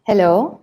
Hello.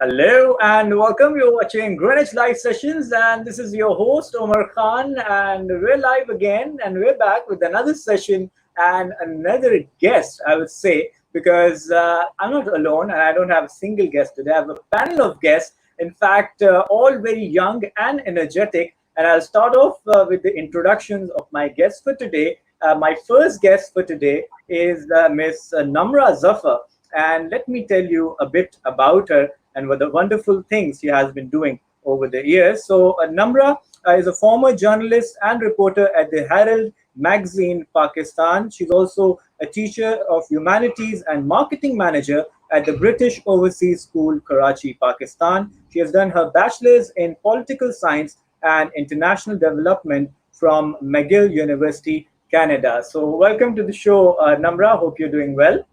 Hello and welcome. You're watching Greenwich Live Sessions, and this is your host Omar Khan, and we're live again, and we're back with another session and another guest. I would say because I'm not alone, and I don't have a single guest today. I have a panel of guests. In fact, all very young and energetic. And I'll start off with the introductions of my guests for today. My first guest for today is Miss Namrah Zafar. And let me tell you a bit about her and what the wonderful things she has been doing over the years. So, Namrah is a former journalist and reporter at the Herald magazine, Pakistan. She's also a teacher of humanities and marketing manager at the British Overseas School, Karachi, Pakistan. She has done her bachelor's in political science and international development from McGill University, Canada. So, welcome to the show, Namrah. Hope you're doing well.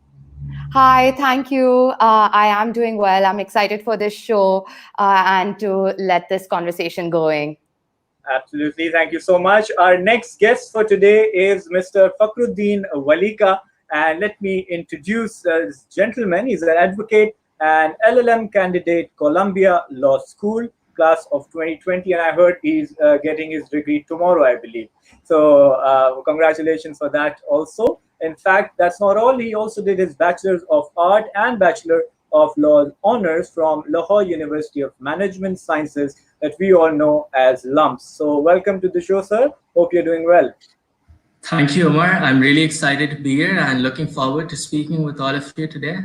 Hi, thank you. I am doing well. I'm excited for this show and to let this conversation going. Absolutely. Thank you so much. Our next guest for today is Mr. Fakhruddin Valika. And let me introduce this gentleman. He's an advocate and LLM candidate, Columbia Law School, class of 2020. And I heard he's getting his degree tomorrow, I believe. So, congratulations for that also. In fact, that's not all. He also did his Bachelor's of Art and Bachelor of Law honors from Lahore University of Management Sciences that we all know as LUMS. So welcome to the show, sir. Hope you're doing well. Thank you, Omar. I'm really excited to be here and looking forward to speaking with all of you today.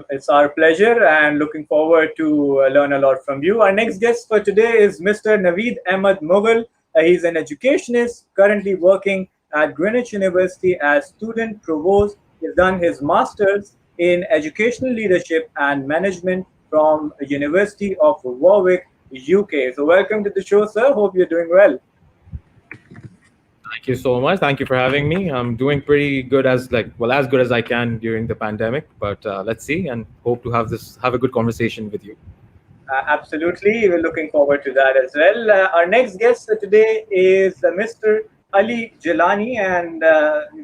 It's our pleasure and looking forward to learn a lot from you. Our next guest for today is Mr. Naveed Mughal. He's an educationist currently working at Greenwich University as student provost. He's done his master's in educational leadership and management from the University of Warwick, UK. So welcome to the show, sir. Hope you're doing well. Thank you so much. Thank you for having me. I'm doing pretty good as good as I can during the pandemic, but let's see and hope to have a good conversation with you. Absolutely. We're looking forward to that as well. Our next guest today is Mr. Ali Jelani, and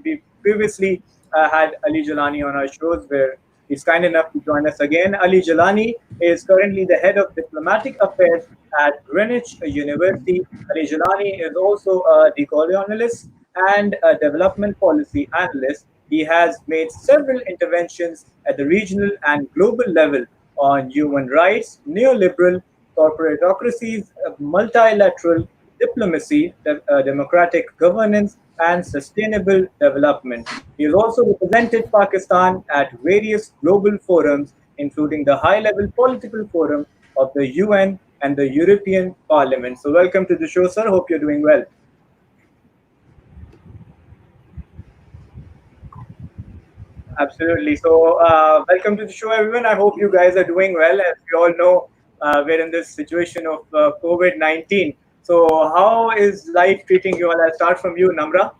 we previously had Ali Jelani on our shows where he's kind enough to join us again. Ali Jelani is currently the head of diplomatic affairs at Greenwich University. Ali Jelani is also a decolonialist and a development policy analyst. He has made several interventions at the regional and global level on human rights, neoliberal corporatocracies, multilateral diplomacy, democratic governance, and sustainable development. He has also represented Pakistan at various global forums, including the High-Level Political Forum of the UN and the European Parliament. So welcome to the show, sir. Hope you're doing well. Absolutely. So, welcome to the show, everyone. I hope you guys are doing well. As we all know, we're in this situation of COVID-19. So, how is life treating you all? I'll start from you, Namrah.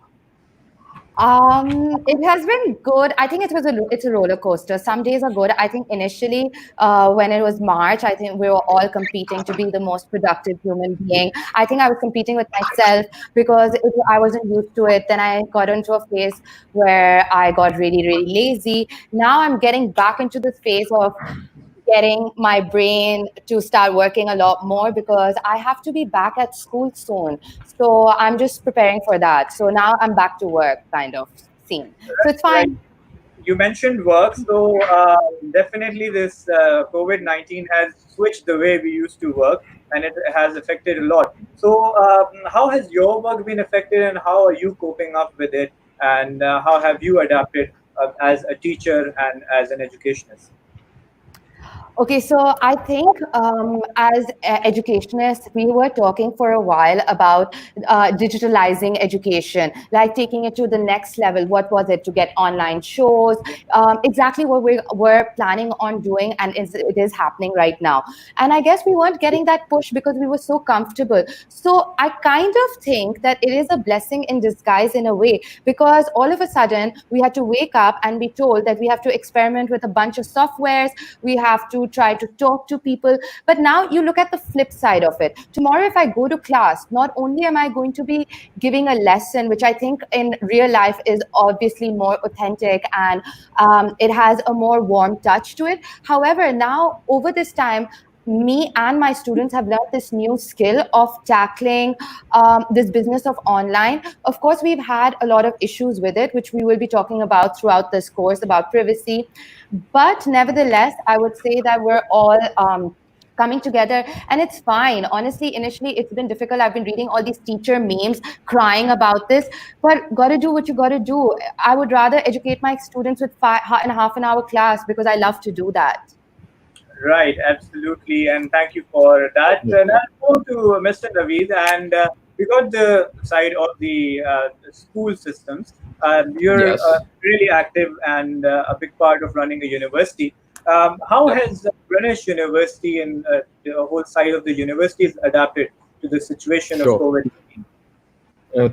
It has been good. I think it's a roller coaster. Some days are good. I think initially, when it was March, I think we were all competing to be the most productive human being. I think I was competing with myself because I wasn't used to it. Then I got into a phase where I got really, really lazy. Now I'm getting back into this phase of getting my brain to start working a lot more because I have to be back at school soon. So I'm just preparing for that. So now I'm back to work kind of scene. So it's fine. You mentioned work. So definitely this COVID-19 has switched the way we used to work and it has affected a lot. So how has your work been affected and how are you coping up with it? And how have you adapted as a teacher and as an educationist? Okay, so I think as educationists, we were talking for a while about digitalizing education, like taking it to the next level. What was it? To get online shows, exactly what we were planning on doing, and it is happening right now. And I guess we weren't getting that push because we were so comfortable. So I kind of think that it is a blessing in disguise in a way, because all of a sudden we had to wake up and be told that we have to experiment with a bunch of softwares, we have to to try to talk to people. But now you look at the flip side of it. Tomorrow, if I go to class, not only am I going to be giving a lesson, which I think in real life is obviously more authentic and it has a more warm touch to it. However, now over this time, me and my students have learned this new skill of tackling this business of online. Of course, we've had a lot of issues with it, which we will be talking about throughout this course about privacy. But nevertheless, I would say that we're all coming together, and it's fine. Honestly, initially it's been difficult. I've been reading all these teacher memes crying about this, but gotta do what you gotta do. I would rather educate my students with half an hour class because I love to do that. Right, absolutely, and thank you for that. Yeah. Now go to Mr. Naveed, and we got the side of the school systems. You're Yes. really active and a big part of running a university. How Yep. has Greenwich University and the whole side of the universities adapted to the situation of Sure. COVID-19?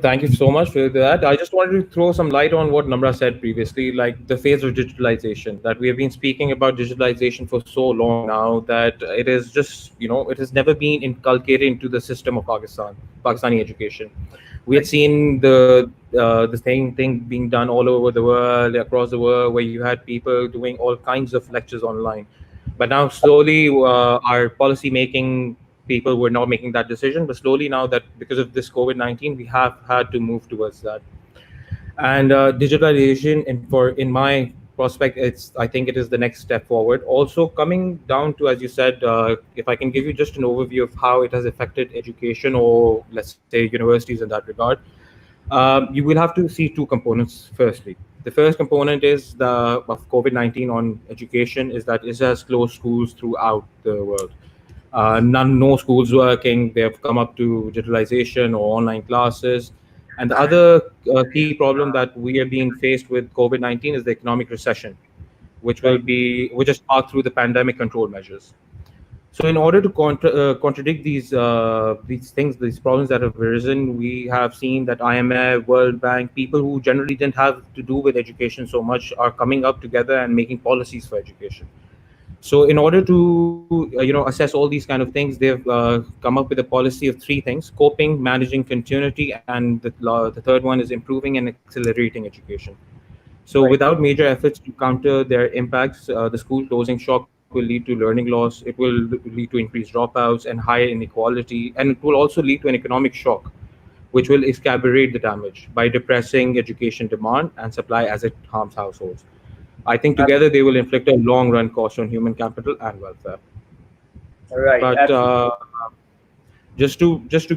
Thank you so much for that. I just wanted to throw some light on what Namrah said previously, like the phase of digitalization, that we have been speaking about digitalization for so long now that it is just, it has never been inculcated into the system of Pakistani education. We had seen the same thing being done all over the world, across the world, where you had people doing all kinds of lectures online. But now slowly, our policy making people were not making that decision. But slowly now, that because of this COVID-19, we have had to move towards that. And digitalization, in my prospect, I think it is the next step forward. Also, coming down to, as you said, if I can give you just an overview of how it has affected education, or let's say universities in that regard, you will have to see two components. Firstly, the first component is the of COVID-19 on education is that it has closed schools throughout the world. No schools working. They have come up to digitalization or online classes. And the other key problem that we are being faced with COVID-19 is the economic recession, Right. which is sparked through the pandemic control measures. So, in order to contradict these things, these problems that have arisen, we have seen that IMF, World Bank, people who generally didn't have to do with education so much, are coming up together and making policies for education. So, in order to assess all these kind of things, they've come up with a policy of three things: coping, managing continuity, and the third one is improving and accelerating education. So, Right. without major efforts to counter their impacts, the school closing shock will lead to learning loss. It will lead to increased dropouts and higher inequality, and it will also lead to an economic shock, which will exacerbate the damage by depressing education demand and supply as it harms households. I think together they will inflict a long run cost on human capital and welfare. Right. But Absolutely. just to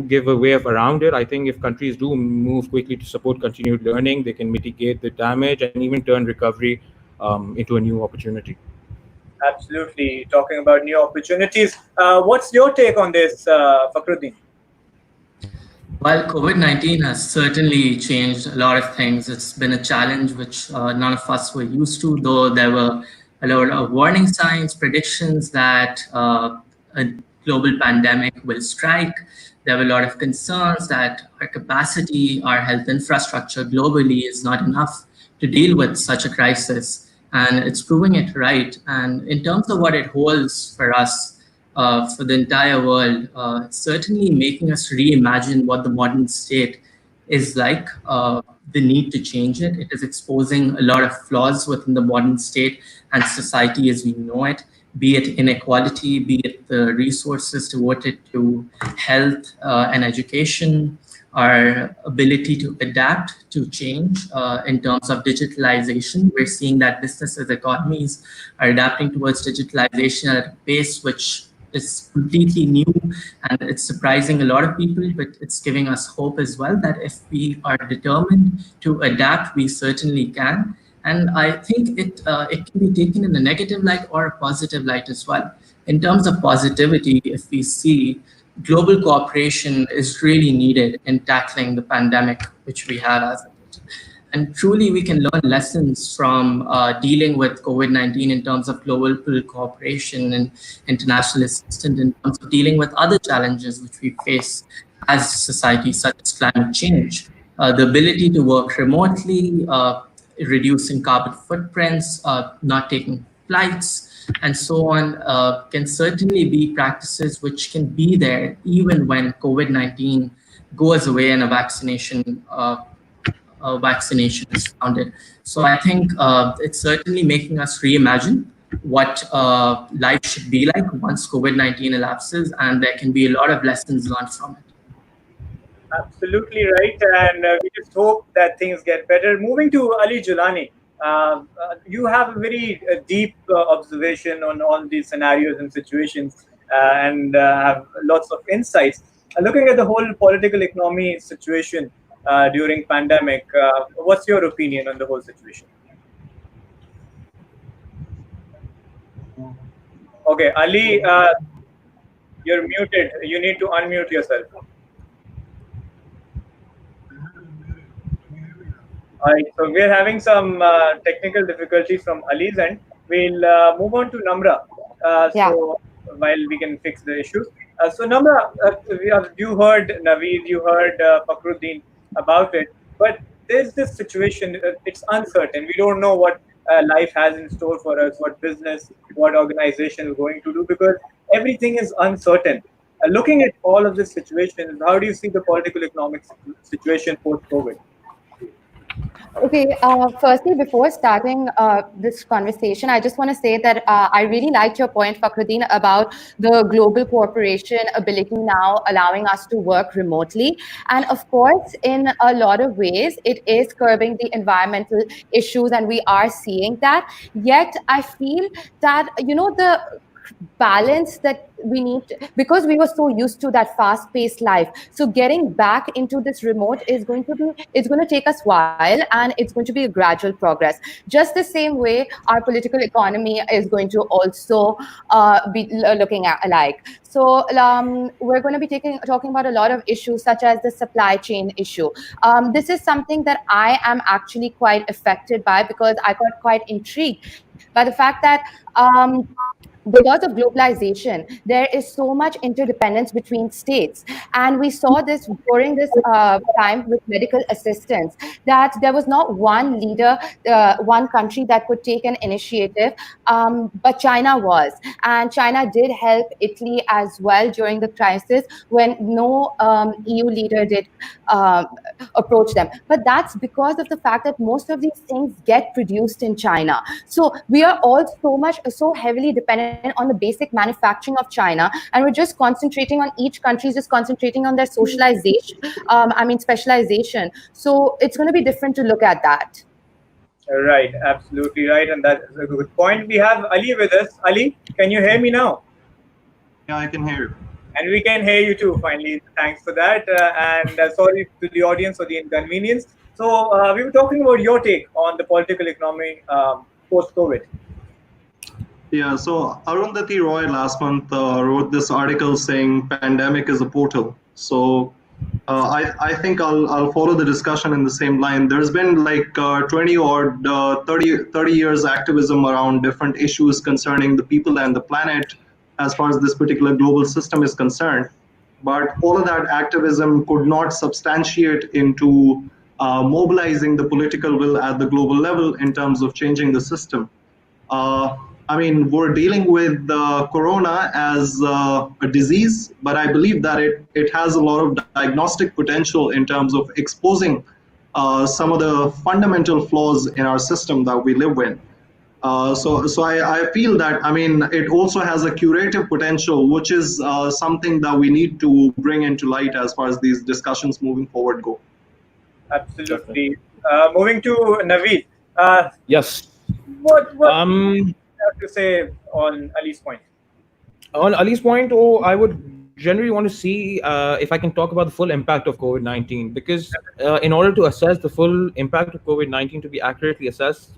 give a way of around it, I think if countries do move quickly to support continued learning, they can mitigate the damage and even turn recovery into a new opportunity. Absolutely. Talking about new opportunities. What's your take on this, Fakhruddin? While COVID-19 has certainly changed a lot of things, it's been a challenge which none of us were used to, though there were a lot of warning signs, predictions that a global pandemic will strike. There were a lot of concerns that our capacity, our health infrastructure globally is not enough to deal with such a crisis. And it's proving it right. And in terms of what it holds for us, for the entire world, it's certainly making us reimagine what the modern state is like, the need to change it. It is exposing a lot of flaws within the modern state and society as we know it, be it inequality, be it the resources devoted to health and education, our ability to adapt to change in terms of digitalization. We're seeing that businesses, economies are adapting towards digitalization at a pace which is completely new, and it's surprising a lot of people, but it's giving us hope as well that if we are determined to adapt, we certainly can. And I think it can be taken in a negative light or a positive light as well. In terms of positivity, if we see global cooperation is really needed in tackling the pandemic which we have as it. And truly, we can learn lessons from dealing with COVID-19 in terms of global cooperation and international assistance, in terms of dealing with other challenges which we face as society, such as climate change. The ability to work remotely, reducing carbon footprints, not taking flights, and so on, can certainly be practices which can be there even when COVID-19 goes away and a vaccination is founded. So I think it's certainly making us reimagine what life should be like once COVID-19 elapses, and there can be a lot of lessons learned from it. Absolutely right, and we just hope that things get better. Moving to Ali Jillani, you have a very deep observation on all these scenarios and situations, and have lots of insights. Looking at the whole political economy situation during pandemic, what's your opinion on the whole situation? Okay, Ali, you're muted. You need to unmute yourself. All right, so we're having some technical difficulties from Ali's end. We'll move on to Namrah. Yeah. So while we can fix the issues. So Namrah, you heard Naveed, you heard Fakhruddin about it, but there's this situation, it's uncertain. We don't know what life has in store for us, what business, what organization is going to do, because everything is uncertain. Looking at all of this situation, how do you see the political economic situation post-COVID? Okay, firstly, before starting this conversation, I just want to say that I really liked your point, Fakhruddin, about the global corporation ability now allowing us to work remotely. And of course, in a lot of ways, it is curbing the environmental issues, and we are seeing that. Yet, I feel that, the balance that we need because we were so used to that fast paced life, so getting back into this remote is going to be, it's going to take us while, and it's going to be a gradual progress, just the same way our political economy is going to also be looking at alike. So we're going to be talking about a lot of issues such as the supply chain issue. This is something that I am actually quite affected by, because I got quite intrigued by the fact that because of globalization, there is so much interdependence between states. And we saw this during this time with medical assistance, that there was not one leader, one country that could take an initiative, but China was. And China did help Italy as well during the crisis when no EU leader did approach them. But that's because of the fact that most of these things get produced in China. So we are all so heavily dependent on the basic manufacturing of China, and we're just concentrating on each country, just concentrating on their socialization, specialization. So it's going to be different to look at that. Right, absolutely right, and that is a good point. We have Ali with us. Ali, can you hear me now? Yeah, I can hear you. And we can hear you too, finally. Thanks for that. And sorry to the audience for the inconvenience. So we were talking about your take on the political economy post-COVID. Yeah, so Arundhati Roy last month wrote this article saying pandemic is a portal. So I think I'll follow the discussion in the same line. There's been like 20 or 30 years activism around different issues concerning the people and the planet as far as this particular global system is concerned. But all of that activism could not substantiate into mobilizing the political will at the global level in terms of changing the system. We're dealing with corona as a disease, but I believe that it has a lot of diagnostic potential in terms of exposing some of the fundamental flaws in our system that we live in. So I feel that, it also has a curative potential, which is something that we need to bring into light as far as these discussions moving forward go. Absolutely. Moving to Naveed. Yes. What have to say on Ali's point? On Ali's point, I would generally want to see if I can talk about the full impact of COVID-19, because in order to assess the full impact of COVID-19 to be accurately assessed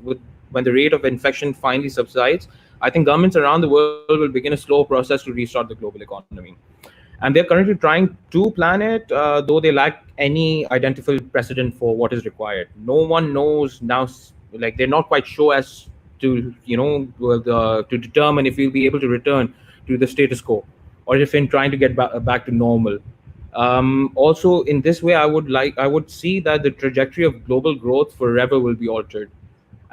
when the rate of infection finally subsides, I think governments around the world will begin a slow process to restart the global economy. And they're currently trying to plan it, though they lack any identifiable precedent for what is required. No one knows now, like they're not quite sure as to to determine if we'll be able to return to the status quo, or if in trying to get back to normal. Also, in this way, I would see that the trajectory of global growth forever will be altered,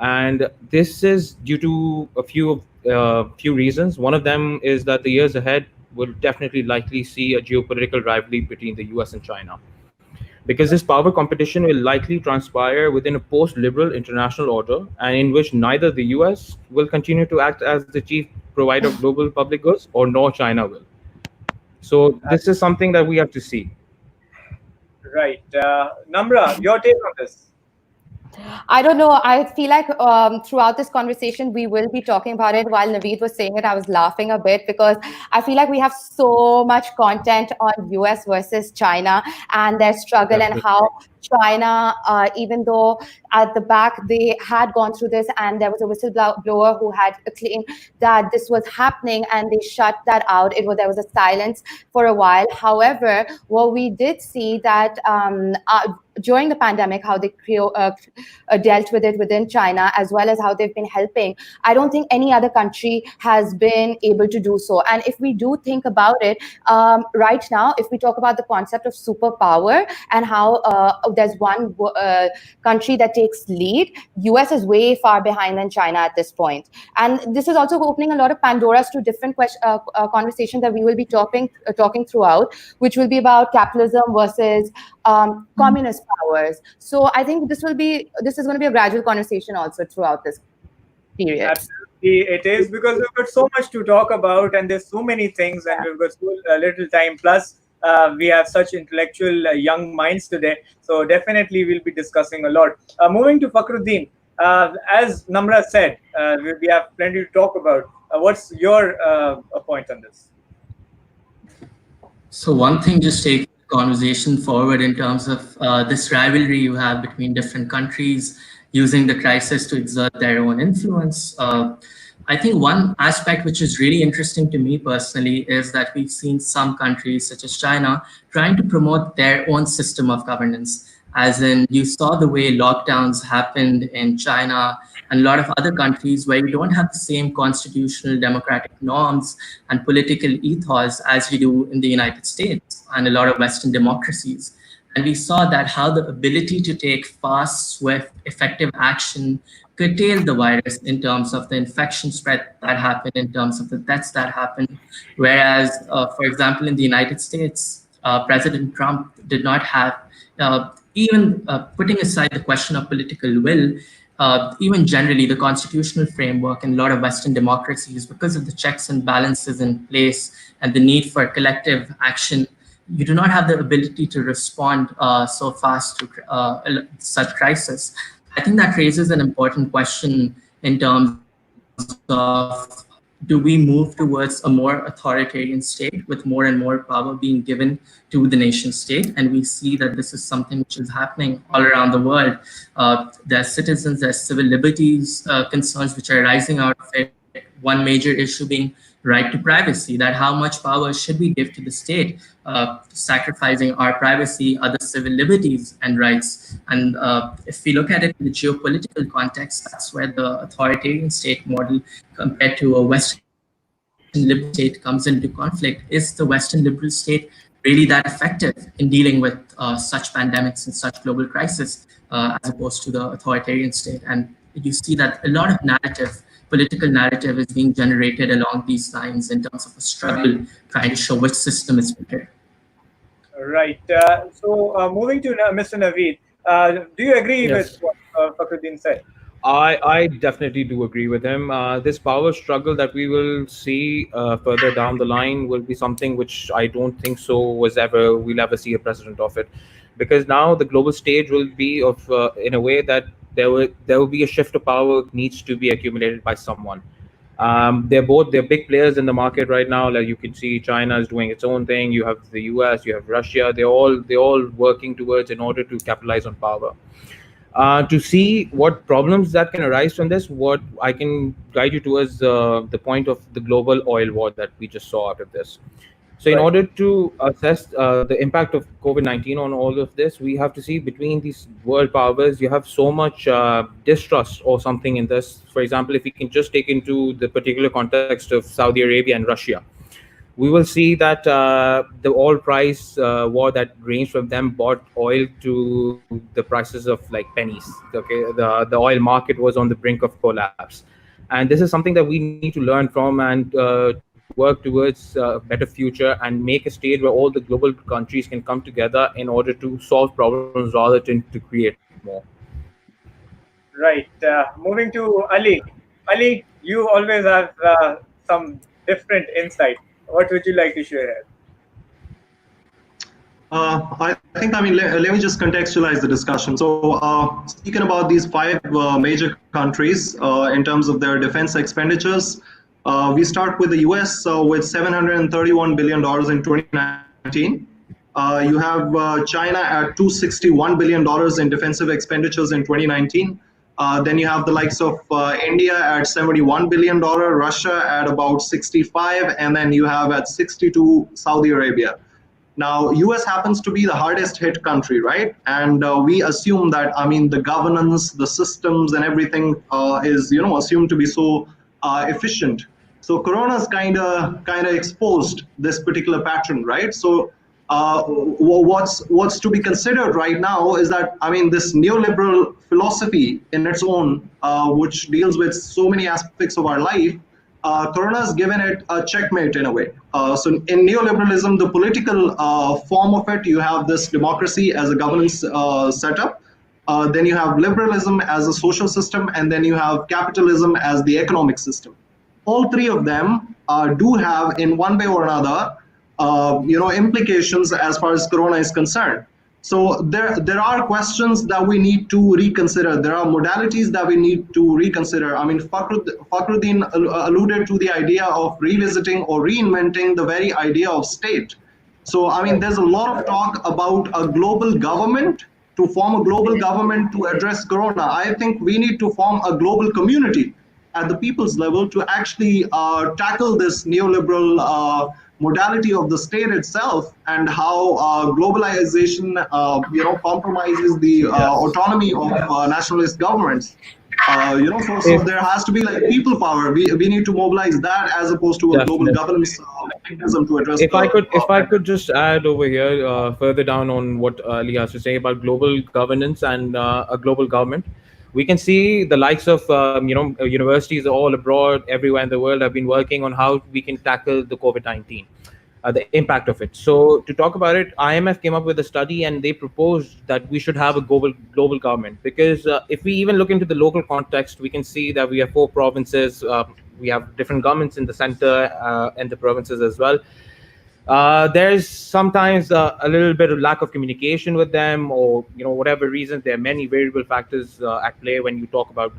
and this is due to a few of few reasons. One of them is that the years ahead will definitely likely see a geopolitical rivalry between the US and China, because this power competition will likely transpire within a post-liberal international order, and in which neither the US will continue to act as the chief provider of global public goods, or nor China will. So this is something that we have to see. Right. Namra, your take on this? I don't know. I feel like throughout this conversation, we will be talking about it. While Naveed was saying it, I was laughing a bit because I feel like we have so much content on US versus China and their struggle, and Definitely. how China, even though at the back they had gone through this and there was a whistleblower who had claimed that this was happening and they shut that out. There was a silence for a while. However, what we did see that during the pandemic, how they dealt with it within China, as well as how they've been helping. I don't think any other country has been able to do so. And if we do think about it, right now, if we talk about the concept of superpower and how there's one country that takes lead, US is way far behind than China at this point. And this is also opening a lot of Pandora's to different conversations that we will be talking throughout, which will be about capitalism versus communist powers. So I think this is going to be a gradual conversation also throughout this period. Absolutely, it is, because we've got so much to talk about, and there's so many things, and we've got so little time. Plus, we have such intellectual young minds today, so definitely we'll be discussing a lot. Moving to Fakhruddin, as Namra said, we have plenty to talk about. What's your point on this? So one thing, just taking the conversation forward in terms of this rivalry you have between different countries using the crisis to exert their own influence. I think one aspect which is really interesting to me personally is that we've seen some countries such as China trying to promote their own system of governance. As in, you saw the way lockdowns happened in China and a lot of other countries where you don't have the same constitutional democratic norms and political ethos as you do in the United States and a lot of Western democracies. And we saw that how the ability to take fast, swift, effective action curtailed the virus in terms of the infection spread that happened, in terms of the deaths that happened. Whereas, for example, in the United States, President Trump did not have, even putting aside the question of political will, even generally the constitutional framework in a lot of Western democracies, because of the checks and balances in place and the need for collective action, you do not have the ability to respond so fast to such crisis. I think that raises an important question in terms of, do we move towards a more authoritarian state with more and more power being given to the nation state? And we see that this is something which is happening all around the world. There are citizens, there are civil liberties concerns which are rising out of it. One major issue being right to privacy, that how much power should we give to the state, sacrificing our privacy, other civil liberties and rights. And if we look at it in the geopolitical context, that's where the authoritarian state model compared to a Western liberal state comes into conflict. Is the Western liberal state really that effective in dealing with such pandemics and such global crisis as opposed to the authoritarian state? And you see that a lot of political narrative is being generated along these lines in terms of a struggle trying to show which system is better. Right. So moving to Mr. Naveed, do you agree with what Fakhruddin said? I definitely do agree with him. This power struggle that we will see further down the line will be something which I don't think we'll ever see a precedent of it, because now the global stage will be of in a way that there will be a shift of power needs to be accumulated by someone. They're big players in the market right now. Like you can see, China is doing its own thing. You have the US, you have Russia. They're all working towards in order to capitalize on power. To see what problems that can arise from this, what I can guide you towards the point of the global oil war that we just saw out of this. So, in Right. order to assess the impact of COVID-19 on all of this, we have to see between these world powers, you have so much distrust or something in this. For example, if we can just take into the particular context of Saudi Arabia and Russia, we will see that the oil price war that ranged from them bought oil to the prices of like pennies. Okay, the oil market was on the brink of collapse. And this is something that we need to learn from and to work towards a better future and make a state where all the global countries can come together in order to solve problems rather than to create more. Right. Moving to Ali. Ali, you always have some different insight. What would you like to share here? I think, let me just contextualize the discussion. So, speaking about these five major countries in terms of their defense expenditures, we start with the US with $731 billion in 2019. You have China at $261 billion in defensive expenditures in 2019. Then you have the likes of India at $71 billion, Russia at about 65, and then you have at 62 Saudi Arabia. Now, US happens to be the hardest hit country, right? And we assume that, the governance, the systems, and everything is, assumed to be so efficient. So Corona's kind of exposed this particular pattern, right? So what's to be considered right now is that, this neoliberal philosophy in its own, which deals with so many aspects of our life, Corona has given it a checkmate in a way. So in neoliberalism, the political form of it, you have this democracy as a governance setup. Then you have liberalism as a social system, and then you have capitalism as the economic system. All three of them do have, in one way or another, implications as far as Corona is concerned. So there are questions that we need to reconsider. There are modalities that we need to reconsider. Fakhruddin alluded to the idea of revisiting or reinventing the very idea of state. So, there's a lot of talk about a global government, to form a global government to address Corona. I think we need to form a global community at the people's level to actually tackle this neoliberal modality of the state itself, and how globalization compromises the autonomy of nationalist governments. So there has to be like people power. We need to mobilize that as opposed to a global Definitely. governance mechanism to address. If I could just add over here further down on what Ali has to say about global governance and a global government, we can see the likes of universities all abroad, everywhere in the world have been working on how we can tackle the COVID-19, the impact of it. So to talk about it, IMF came up with a study and they proposed that we should have a global government, because if we even look into the local context, we can see that we have four provinces. We have different governments in the center and the provinces as well. There's sometimes a little bit of lack of communication with them, or whatever reasons. There are many variable factors at play when you talk about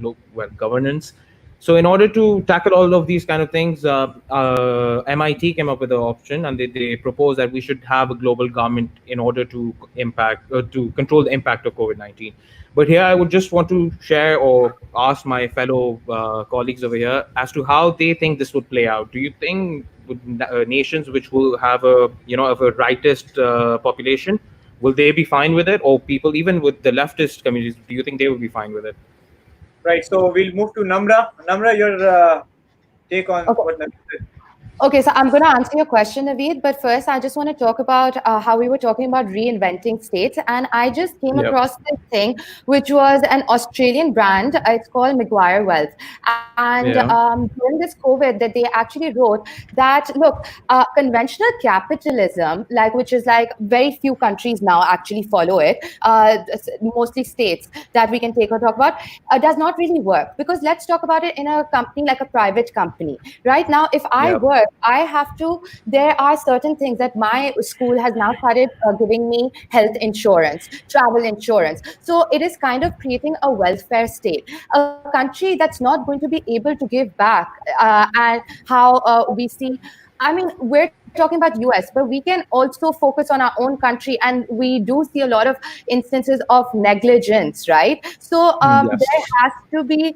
governance. So in order to tackle all of these kind of things, MIT came up with an option, and they proposed that we should have a global government in order to to control the impact of COVID-19. But here I would just want to share or ask my fellow colleagues over here as to how they think this would play out. Do you think nations which will have of a rightist population, will they be fine with it, or people even with the leftist communities, do you think they will be fine with it? Right. So we'll move to Namrah. Namrah, your take on Okay. what Naveed said. Okay, so I'm going to answer your question, Naveed. But first, I just want to talk about how we were talking about reinventing states. And I just came Yep. across this thing, which was an Australian brand. It's called Maguire Wealth. And Yeah. during this COVID, that they actually wrote that, look, conventional capitalism, which is like very few countries now actually follow it, mostly states that we can take or talk about, does not really work. Because let's talk about it in a company like a private company. Right now, if I Yep. work, I have to, there are certain things that my school has now started giving me: health insurance, travel insurance. So it is kind of creating a welfare state, a country that's not going to be able to give back. And how we see, we're talking about US, but we can also focus on our own country, and we do see a lot of instances of negligence, right? So there Yes. has to be,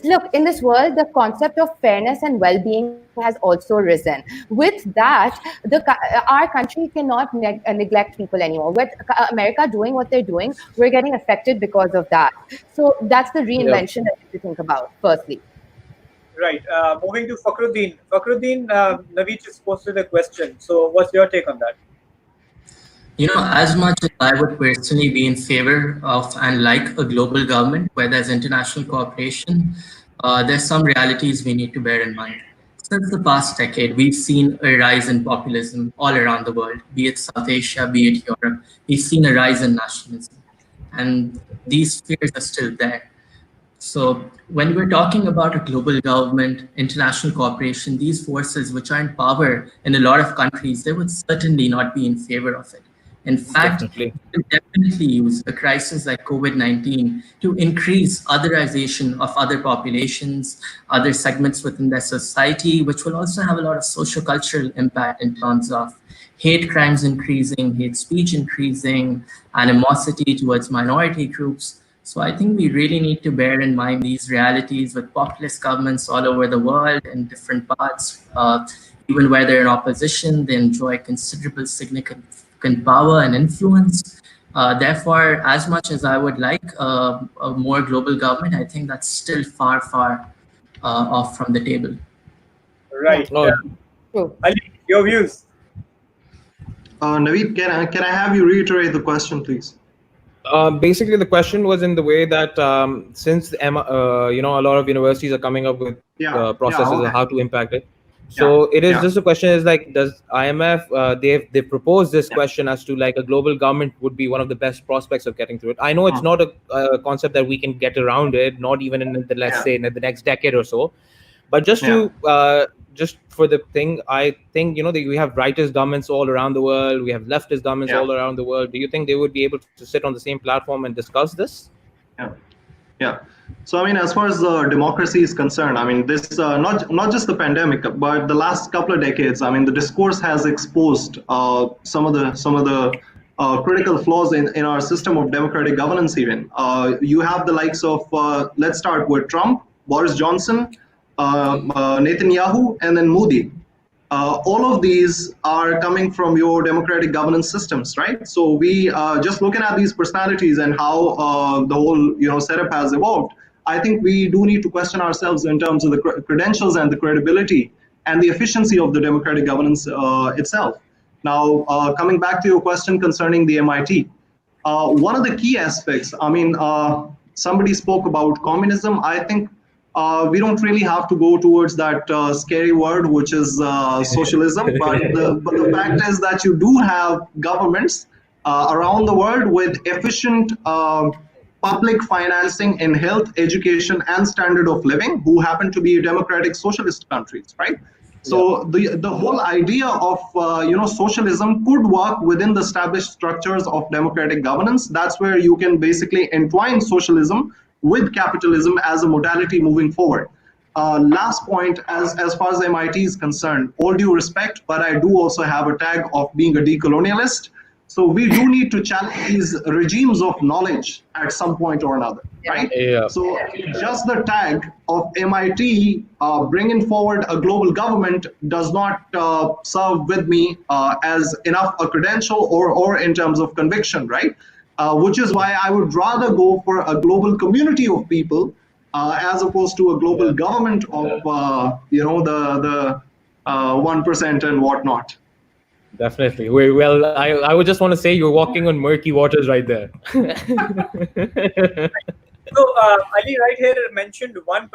look, in this world, the concept of fairness and well-being has also risen. With that, our country cannot neglect people anymore. With America doing what they're doing, we're getting affected because of that. So that's the Yep. reinvention that we have to think about firstly. Right. Moving to Fakhruddin. Fakhruddin, Naveed just posted a question. So what's your take on that? As much as I would personally be in favor of and like a global government where there's international cooperation, there's some realities we need to bear in mind. Since the past decade, we've seen a rise in populism all around the world, be it South Asia, be it Europe. We've seen a rise in nationalism, and these fears are still there. So when we're talking about a global government, international cooperation, these forces which are in power in a lot of countries, they would certainly not be in favor of it. In fact, Definitely. they will definitely use a crisis like COVID-19 to increase otherization of other populations, other segments within their society, which will also have a lot of socio-cultural impact in terms of hate crimes increasing, hate speech increasing, animosity towards minority groups. So I think we really need to bear in mind these realities with populist governments all over the world in different parts. Even where they're in opposition, they enjoy considerable significant power and influence. Therefore, as much as I would like a more global government, I think that's still far, far off from the table. Right. Oh, True. Ali, your views. Naveed, can I have you reiterate the question, please? basically, the question was in the way that since a lot of universities are coming up with processes of okay. how to impact it. So it is just the question is like, does IMF they proposed this question as to like a global government would be one of the best prospects of getting through it. I know it's not a concept that we can get around it, not even in the let's say in the next decade or so. But just to just for the thing, I think we have rightist governments all around the world. We have leftist governments all around the world. Do you think they would be able to sit on the same platform and discuss this? Yeah. So I mean, as far as democracy is concerned, I mean, this not just the pandemic, but the last couple of decades. I mean, the discourse has exposed some of the critical flaws in our system of democratic governance. Even you have the likes of let's start with Trump, Boris Johnson, Netanyahu, and then Modi. All of these are coming from your democratic governance systems, right? So we just looking at these personalities and how the whole setup has evolved. I think we do need to question ourselves in terms of the credentials and the credibility and the efficiency of the democratic governance itself. Now, coming back to your question concerning the MIT, one of the key aspects. I mean, somebody spoke about communism. I think we don't really have to go towards that scary word, which is socialism. But the fact is that you do have governments around the world with efficient public financing in health, education, and standard of living, who happen to be democratic socialist countries, right? So the whole idea of socialism could work within the established structures of democratic governance. That's where you can basically entwine socialism with capitalism as a modality moving forward. Last point, as far as MIT is concerned, all due respect, but I do also have a tag of being a decolonialist. So we do need to challenge these regimes of knowledge at some point or another, right? Yeah. So just the tag of MIT bringing forward a global government does not serve with me as enough a credential or in terms of conviction, right? Which is why I would rather go for a global community of people as opposed to a global government of the 1% and whatnot. Definitely. Well, I would just want to say you're walking on murky waters right there. So Ali right here mentioned 1%.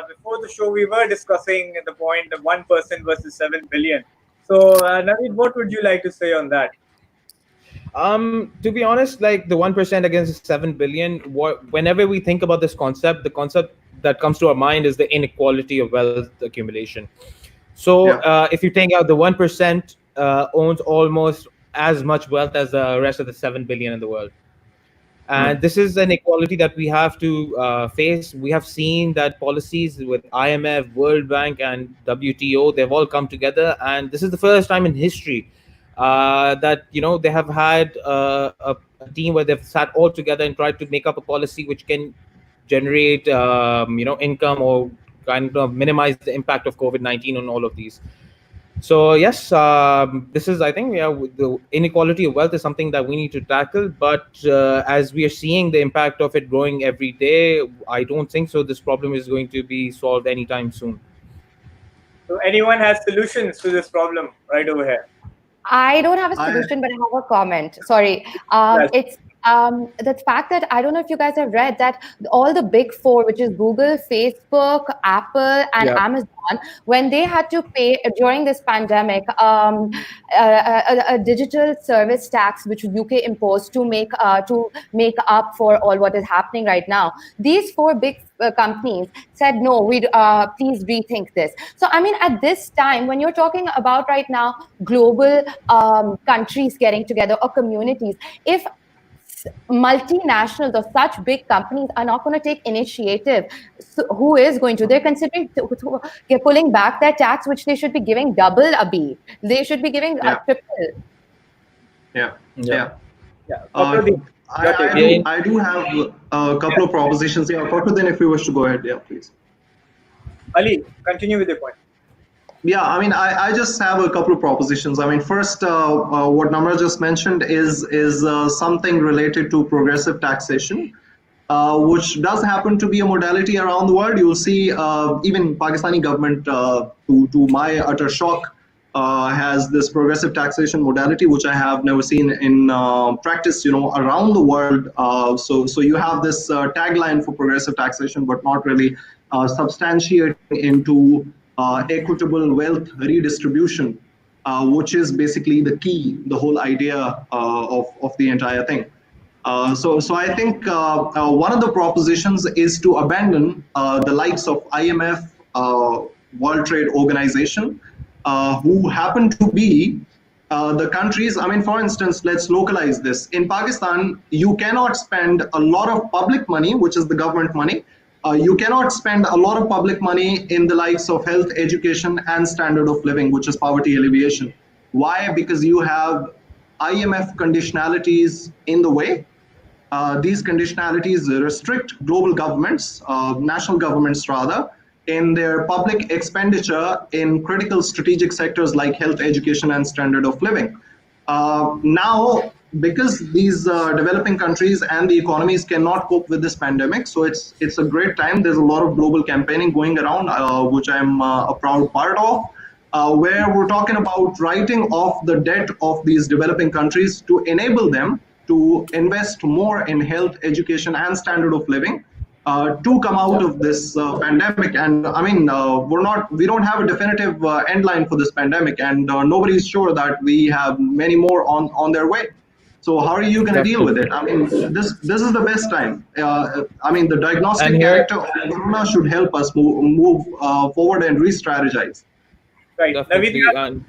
Before the show, we were discussing the point of 1% versus 7 billion. So Naveed, what would you like to say on that? To be honest, like the 1% against 7 billion, whenever we think about this concept, the concept that comes to our mind is the inequality of wealth accumulation. So if you take out the 1%, owns almost as much wealth as the rest of the 7 billion in the world. And this is an equality that we have to face. We have seen that policies with IMF, World Bank, and WTO, they've all come together. And this is the first time in history that they have had a team where they've sat all together and tried to make up a policy which can generate income or kind of minimize the impact of COVID-19 on all of these. So yes, this is, I think, the inequality of wealth is something that we need to tackle. But as we are seeing the impact of it growing every day, I don't think so this problem is going to be solved anytime soon. So anyone has solutions to this problem right over here? I don't have a solution, but I have a comment. Sorry. Yes. It's the fact that I don't know if you guys have read that all the big four, which is Google, Facebook, Apple, and Yeah. Amazon, when they had to pay during this pandemic a digital service tax which UK imposed to make up for all what is happening right now, these four big companies said no, we please rethink this. So I mean, at this time when you're talking about right now global countries getting together or communities, if multinationals or such big companies are not going to take initiative, so who is going to? They're considering they're pulling back their tax, which they should be giving double a B. They should be giving a Yeah. triple. Yeah. Yeah. Yeah. Uh, Fakhruddin, I, your I take. do I do have a couple of propositions. Yeah, Fakhruddin, if you wish to go ahead, yeah, please. Ali, continue with your point. Yeah, I mean, I just have a couple of propositions. I mean, first, what Namrah just mentioned is something related to progressive taxation, which does happen to be a modality around the world. You'll see even Pakistani government, to my utter shock, has this progressive taxation modality, which I have never seen in practice, around the world. So you have this tagline for progressive taxation, but not really substantiating into equitable wealth redistribution, which is basically the key, the whole idea of the entire thing. So I think one of the propositions is to abandon the likes of IMF, World Trade Organization, who happen to be the countries. I mean, for instance, let's localize this. In Pakistan, you cannot spend a lot of public money, which is the government money. You cannot spend a lot of public money in the likes of health, education, and standard of living, which is poverty alleviation. Why? Because you have IMF conditionalities in the way. These conditionalities restrict global governments, national governments rather, in their public expenditure in critical strategic sectors like health, education, and standard of living. Now, because these developing countries and the economies cannot cope with this pandemic, so it's a great time. There's a lot of global campaigning going around, which I'm a proud part of, where we're talking about writing off the debt of these developing countries to enable them to invest more in health, education, and standard of living to come out of this pandemic. And I mean, we don't have a definitive end line for this pandemic, and nobody's sure that we have many more on their way. So how are you going to deal with it? I mean, this is the best time. I mean, the diagnostic And here- character of corona should help us move forward and re-strategize. Right. Naveed, Definitely. And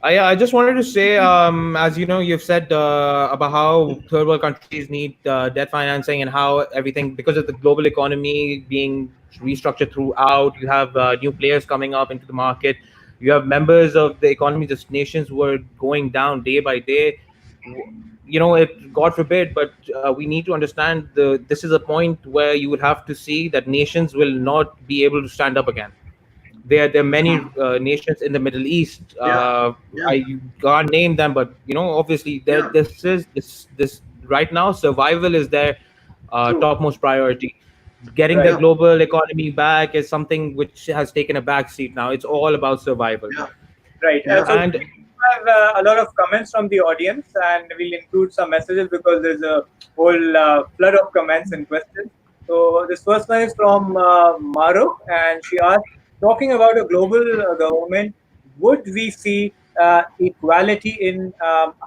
I just wanted to say, as you know, you've said about how third world countries need debt financing and how everything, because of the global economy being restructured throughout, you have new players coming up into the market. You have members of the economies of nations who are going down day by day. God forbid, but we need to understand this is a point where you would have to see that nations will not be able to stand up again. There are many nations in the Middle East. Yeah. I can't name them, but obviously, this right now, survival is their topmost priority. Getting the Right. global economy back is something which has taken a back seat now. It's all about survival. Yeah. Right. Yeah. So And we have a lot of comments from the audience, and we'll include some messages because there's a whole flood of comments and questions. So this first one is from Maro, and she asked, talking about a global government, would we see equality in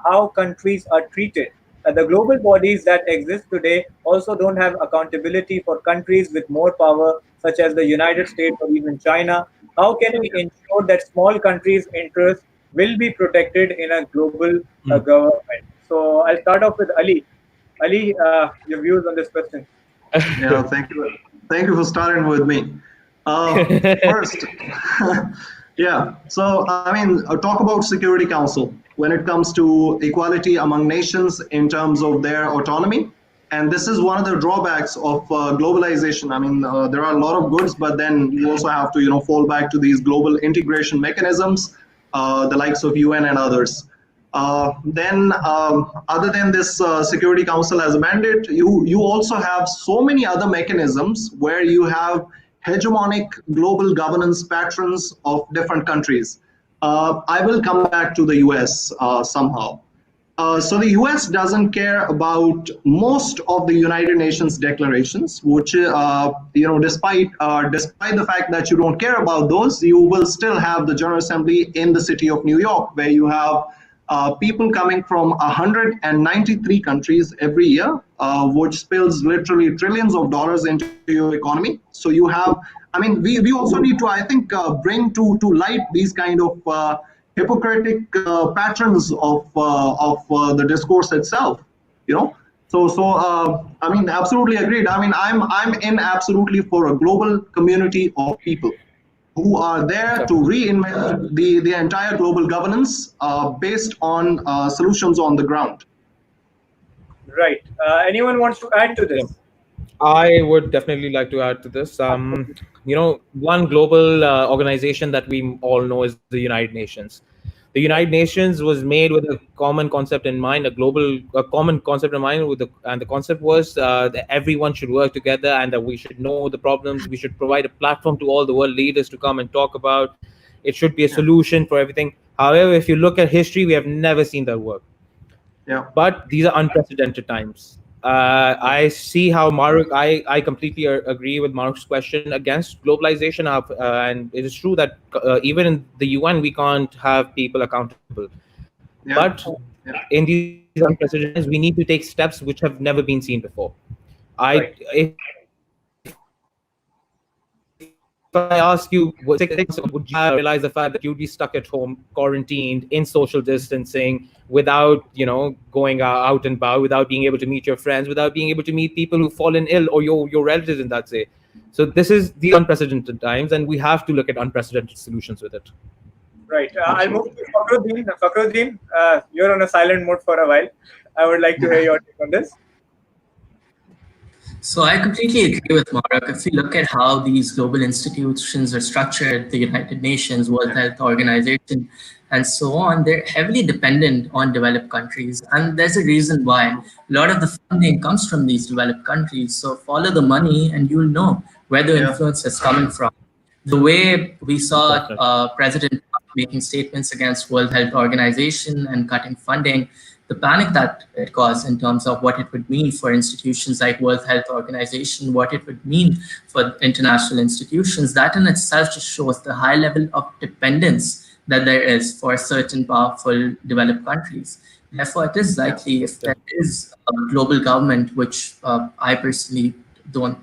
how countries are treated? The global bodies that exist today also don't have accountability for countries with more power, such as the United States or even China. How can we ensure that small countries' interests will be protected in a global government? So I'll start off with Ali. Ali, your views on this question. Yeah, thank you. Thank you for starting with me. First, yeah. So I mean, talk about Security Council when it comes to equality among nations in terms of their autonomy. And this is one of the drawbacks of globalization. I mean, there are a lot of goods, but then you also have to, fall back to these global integration mechanisms, the likes of UN and others. Then, other than this Security Council as a mandate, you also have so many other mechanisms where you have hegemonic global governance patrons of different countries. I will come back to the US somehow. So the U.S. doesn't care about most of the United Nations declarations, which despite the fact that you don't care about those, you will still have the General Assembly in the city of New York, where you have people coming from 193 countries every year, which spills literally trillions of dollars into your economy. So you have, I mean, we also need to, I think, bring to light these kind of hypocritic patterns of the discourse itself. You know, I mean, absolutely agreed. I mean, I'm in absolutely for a global community of people who are there to reinvent the entire global governance based on solutions on the ground. Right. Anyone wants to add to Yeah. this? I would definitely like to add to this. One global organization that we all know is the United Nations. The United Nations was made with a common concept in mind, a common concept in mind, and the concept was that everyone should work together and that we should know the problems. We should provide a platform to all the world leaders to come and talk about. It should be a solution for everything. However, if you look at history, we have never seen that work. Yeah. But these are unprecedented times. I see how Maruk. I completely agree with Maruk's question against globalization, and it is true that even in the UN we can't have people accountable. Yeah. But in these unprecedented times, we need to take steps which have never been seen before. Right. If I ask you, would you have realized the fact that you'd be stuck at home, quarantined, in social distancing, without going out and about, without being able to meet your friends, without being able to meet people who've fallen ill or your relatives in that way? So this is these are unprecedented times, and we have to look at unprecedented solutions with it. Right. I'll move Absolutely. to Fakhruddin. Fakhruddin, you're on a silent mode for a while. I would like to hear your take on this. So I completely agree with Mark. If you look at how these global institutions are structured, the United Nations, World Health Organization, and so on, they're heavily dependent on developed countries. And there's a reason why. A lot of the funding comes from these developed countries. So follow the money and you'll know where the Yeah. influence is coming from. The way we saw Definitely. President Trump making statements against World Health Organization and cutting funding, the panic that it caused in terms of what it would mean for institutions like World Health Organization, what it would mean for international institutions, that in itself just shows the high level of dependence that there is for certain powerful developed countries. Therefore, it is likely if there is a global government, which I personally don't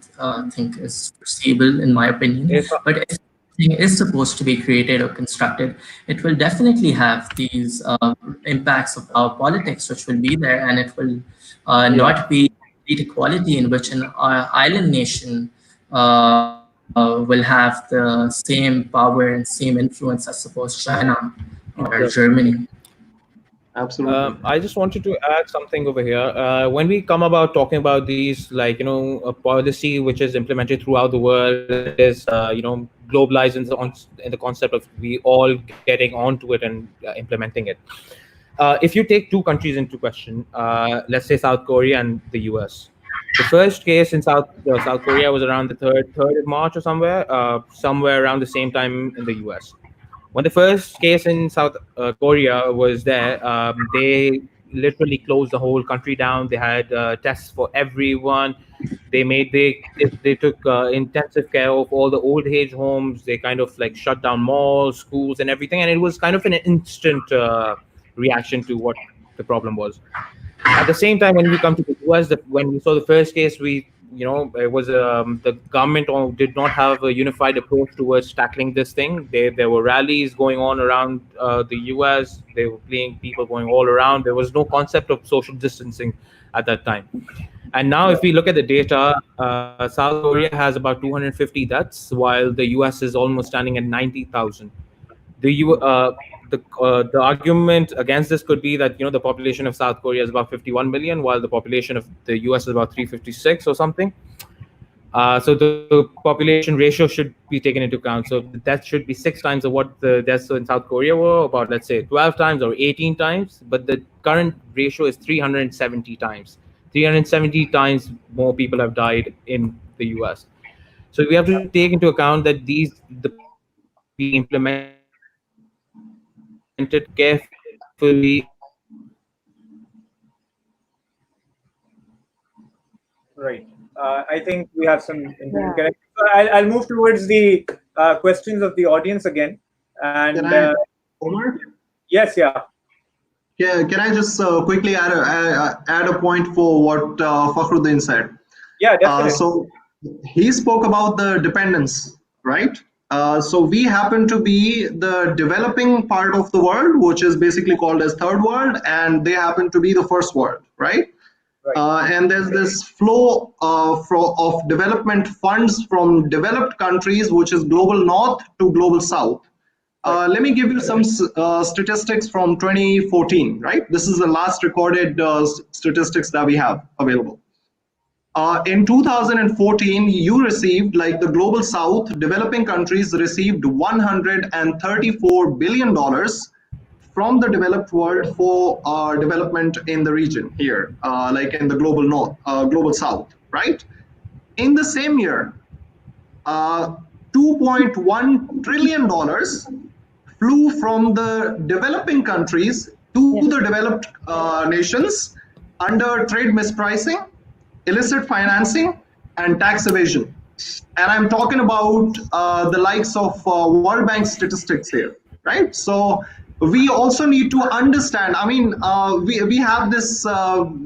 think is foreseeable in my opinion, If but if something is supposed to be created or constructed, it will definitely have these impacts of our politics, which will be there, and it will yeah, not be complete equality in which an island nation will have the same power and same influence as suppose China or definitely. Germany. Absolutely. I just wanted to add something over here. When we come about talking about these, a policy which is implemented throughout the world, and it is, globalized in the concept of we all getting onto it and implementing it. If you take two countries into question, let's say South Korea and the US. The first case in South Korea was around the third of March or somewhere around the same time in the US. When the first case in South Korea was there, they literally closed the whole country down. They had tests for everyone. They took intensive care of all the old age homes. They kind of like shut down malls, schools, and everything. And it was kind of an instant reaction to what the problem was. At the same time, when we come to the US, when we saw the first case, it was the government did not have a unified approach towards tackling this thing. There were rallies going on around the US. They were playing people going all around. There was no concept of social distancing at that time. And now, if we look at the data, South Korea has about 250 deaths, while the US is almost standing at 90,000. the U the argument against this could be that the population of South Korea is about 51 million, while the population of the US is about 356 or something. So the population ratio should be taken into account. So the deaths should be 6 times of what the deaths in South Korea were, about let's say 12 times or 18 times. But the current ratio is 370 times. 370 times more people have died in the US. So we have to take into account that the policies are being implemented carefully, in a very controlled manner. Right. I think we have some internet Yeah. connection. So I'll move towards the questions of the audience again. Can And I, Omar? yes, yeah, Yeah, can I just quickly add a point for what Fakhruddin said? yeah, definitely. So he spoke about the dependence, right? So we happen to be the developing part of the world, which is basically called as third world, and they happen to be the first world, right? Right. And there's this flow of development funds from developed countries, which is global north to global south. Let me give you some statistics from 2014, right? This is the last recorded statistics that we have available. In 2014, you received, like the global south, developing countries received $134 billion from the developed world for development in the region here, like in the global north, global south, right? In the same year, $2.1 trillion flew from the developing countries to the developed nations under trade mispricing, illicit financing, and tax evasion. And I'm talking about the likes of World Bank statistics here, right? So we also need to understand. I mean, we have this, in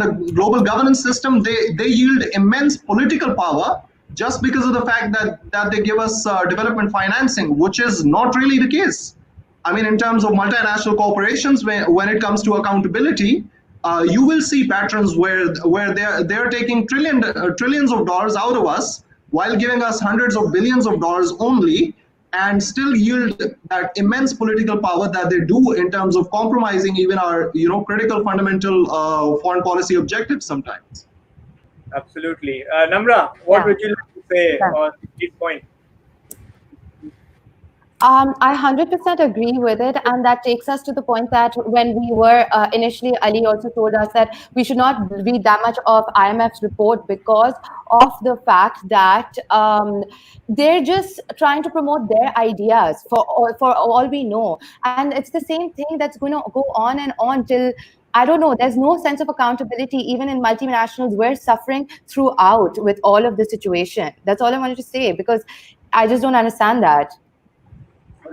the global governance system, they yield immense political power just because of the fact that they give us development financing, which is not really the case. I mean, in terms of multinational corporations, when it comes to accountability, you will see patterns where they're taking trillions of dollars out of us while giving us hundreds of billions of dollars only, and still yield that immense political power that they do in terms of compromising even our critical fundamental foreign policy objectives sometimes. Absolutely. Namra, what Yeah. would you like to say Yeah. on this point? I 100% agree with it. And that takes us to the point that when we were initially, Ali also told us that we should not read that much of IMF's report because of the fact that they're just trying to promote their ideas for all we know. And it's the same thing that's going to go on and on till I don't know. There's no sense of accountability, even in multinationals. We're suffering throughout with all of the situation. That's all I wanted to say because I just don't understand that.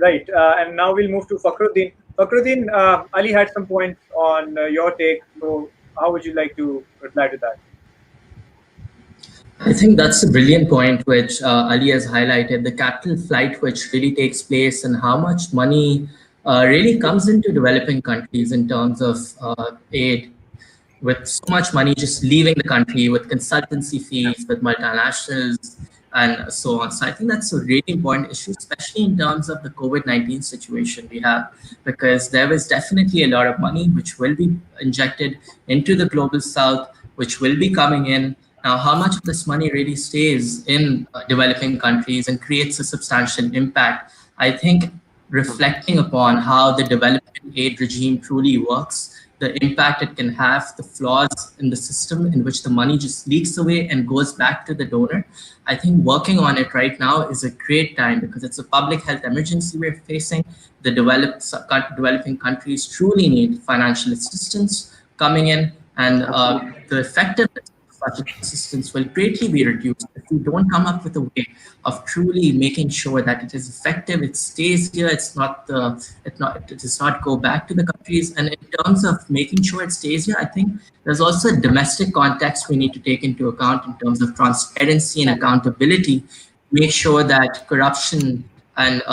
Right. And now we'll move to Fakhruddin. Fakhruddin, Ali had some points on your take. So how would you like to reply to that? I think that's a brilliant point, which Ali has highlighted, the capital flight which really takes place and how much money really comes into developing countries in terms of aid, with so much money just leaving the country, with consultancy fees, with multinationals, and so on. So I think that's a really important issue, especially in terms of the COVID-19 situation we have, because there is definitely a lot of money which will be injected into the global south, which will be coming in. Now, how much of this money really stays in developing countries and creates a substantial impact? I think reflecting upon how the development aid regime truly works, the impact it can have, the flaws in the system in which the money just leaks away and goes back to the donor. I think working on it right now is a great time because it's a public health emergency we're facing. The developing countries truly need financial assistance coming in, and the effectiveness such assistance will greatly be reduced if we don't come up with a way of truly making sure that it is effective, it stays here, it does not go back to the countries. And in terms of making sure it stays here, I think there's also a domestic context we need to take into account in terms of transparency and accountability, make sure that corruption and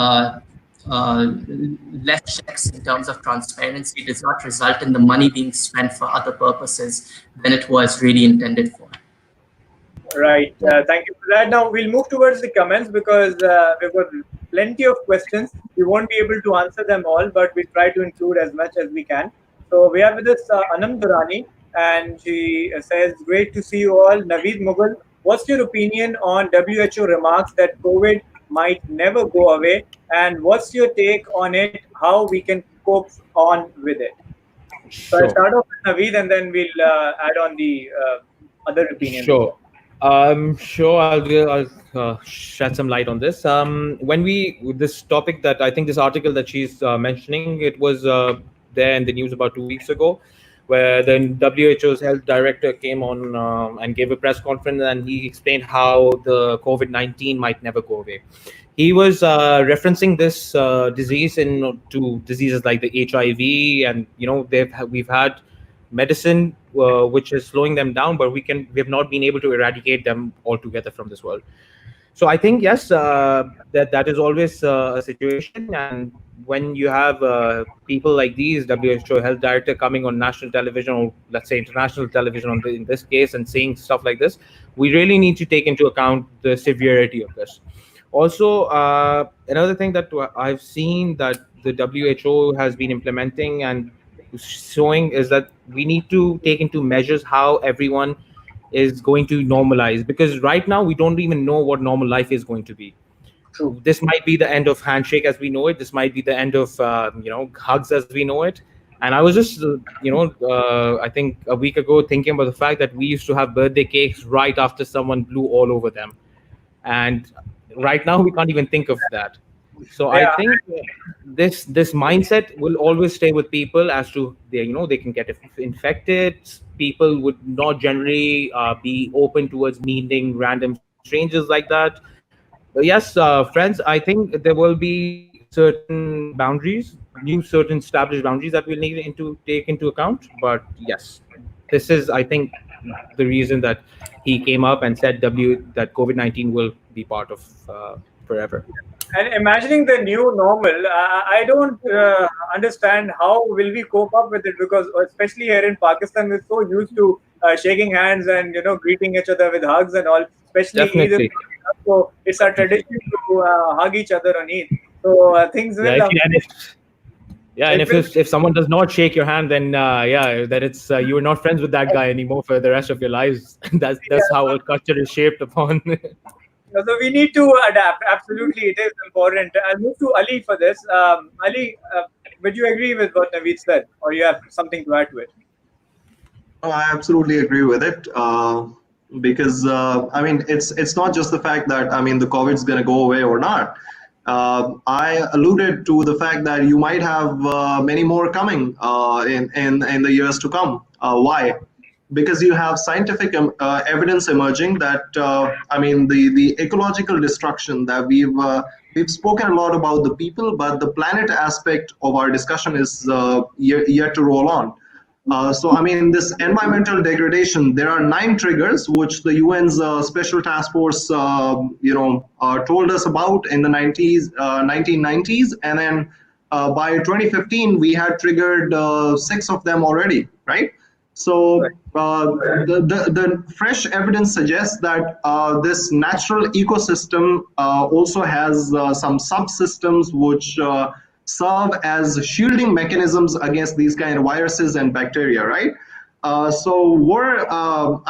less checks in terms of transparency does not result in the money being spent for other purposes than it was really intended for. Right. Thank you for that. Now we'll move towards the comments because we've got plenty of questions. We won't be able to answer them all, but we try to include as much as we can. So we have with us Anam Durrani, and she says, "Great to see you all." Naveed Mughal, what's your opinion on WHO remarks that COVID might never go away, and what's your take on it? How we can cope on with it? So I'll Sure. start off with Naveed, and then we'll add on the other opinions. Sure. Sure. I'll shed some light on this. This topic that I think this article that she's mentioning, it was there in the news about 2 weeks ago, where the WHO's health director came on and gave a press conference, and he explained how the COVID-19 might never go away. He was referencing this disease to diseases like the HIV, and we've had medicine which is slowing them down, but we have not been able to eradicate them altogether from this world. So I think yes, that is always a situation, and when you have people like these WHO health director coming on national television, or let's say international television in this case, and saying stuff like this, we really need to take into account the severity of this. Also, another thing that I've seen that the WHO has been implementing and showing is that we need to take into measures how everyone is going to normalize, because right now we don't even know what normal life is going to be. True. This might be the end of handshake as we know it. This might be the end of hugs as we know it. And I was just I think a week ago thinking about the fact that we used to have birthday cakes right after someone blew all over them, and right now we can't even think of that. So I Yeah. think this mindset will always stay with people, as to they can get infected. People would not generally be open towards meeting random strangers like that. But yes, friends, I think there will be certain boundaries, certain established boundaries that we'll need to take into account. But yes, this is, I think, the reason that he came up and said that COVID-19 will be part of forever. And imagining the new normal, I don't understand how will we cope up with it, because especially here in Pakistan, we're so used to shaking hands and greeting each other with hugs and all. Especially Eid is Definitely. coming up, so it's a tradition to hug each other on Eid. So things Yeah, will and it will if someone does not shake your hand, then that it's you are not friends with that guy anymore for the rest of your lives. That's how our culture is shaped upon. so we need to adapt. Absolutely, it is important. I'll move to Ali for this. Ali, would you agree with what Naveed said, or you have something to add to it? No, I absolutely agree with it. Because I mean, it's not just the fact that I mean the COVID's going to go away or not. I alluded to the fact that you might have many more coming in the years to come. Why? Because you have scientific evidence emerging that I mean the ecological destruction that we've spoken a lot about the people, but the planet aspect of our discussion is yet to roll on. So, I mean, this environmental degradation, there are 9 triggers which the UN's Special Task Force, told us about in the 1990s. And then by 2015, we had triggered 6 of them already, right? Right. So the fresh evidence suggests that this natural ecosystem also has some subsystems which serve as shielding mechanisms against these kind of viruses and bacteria, right? I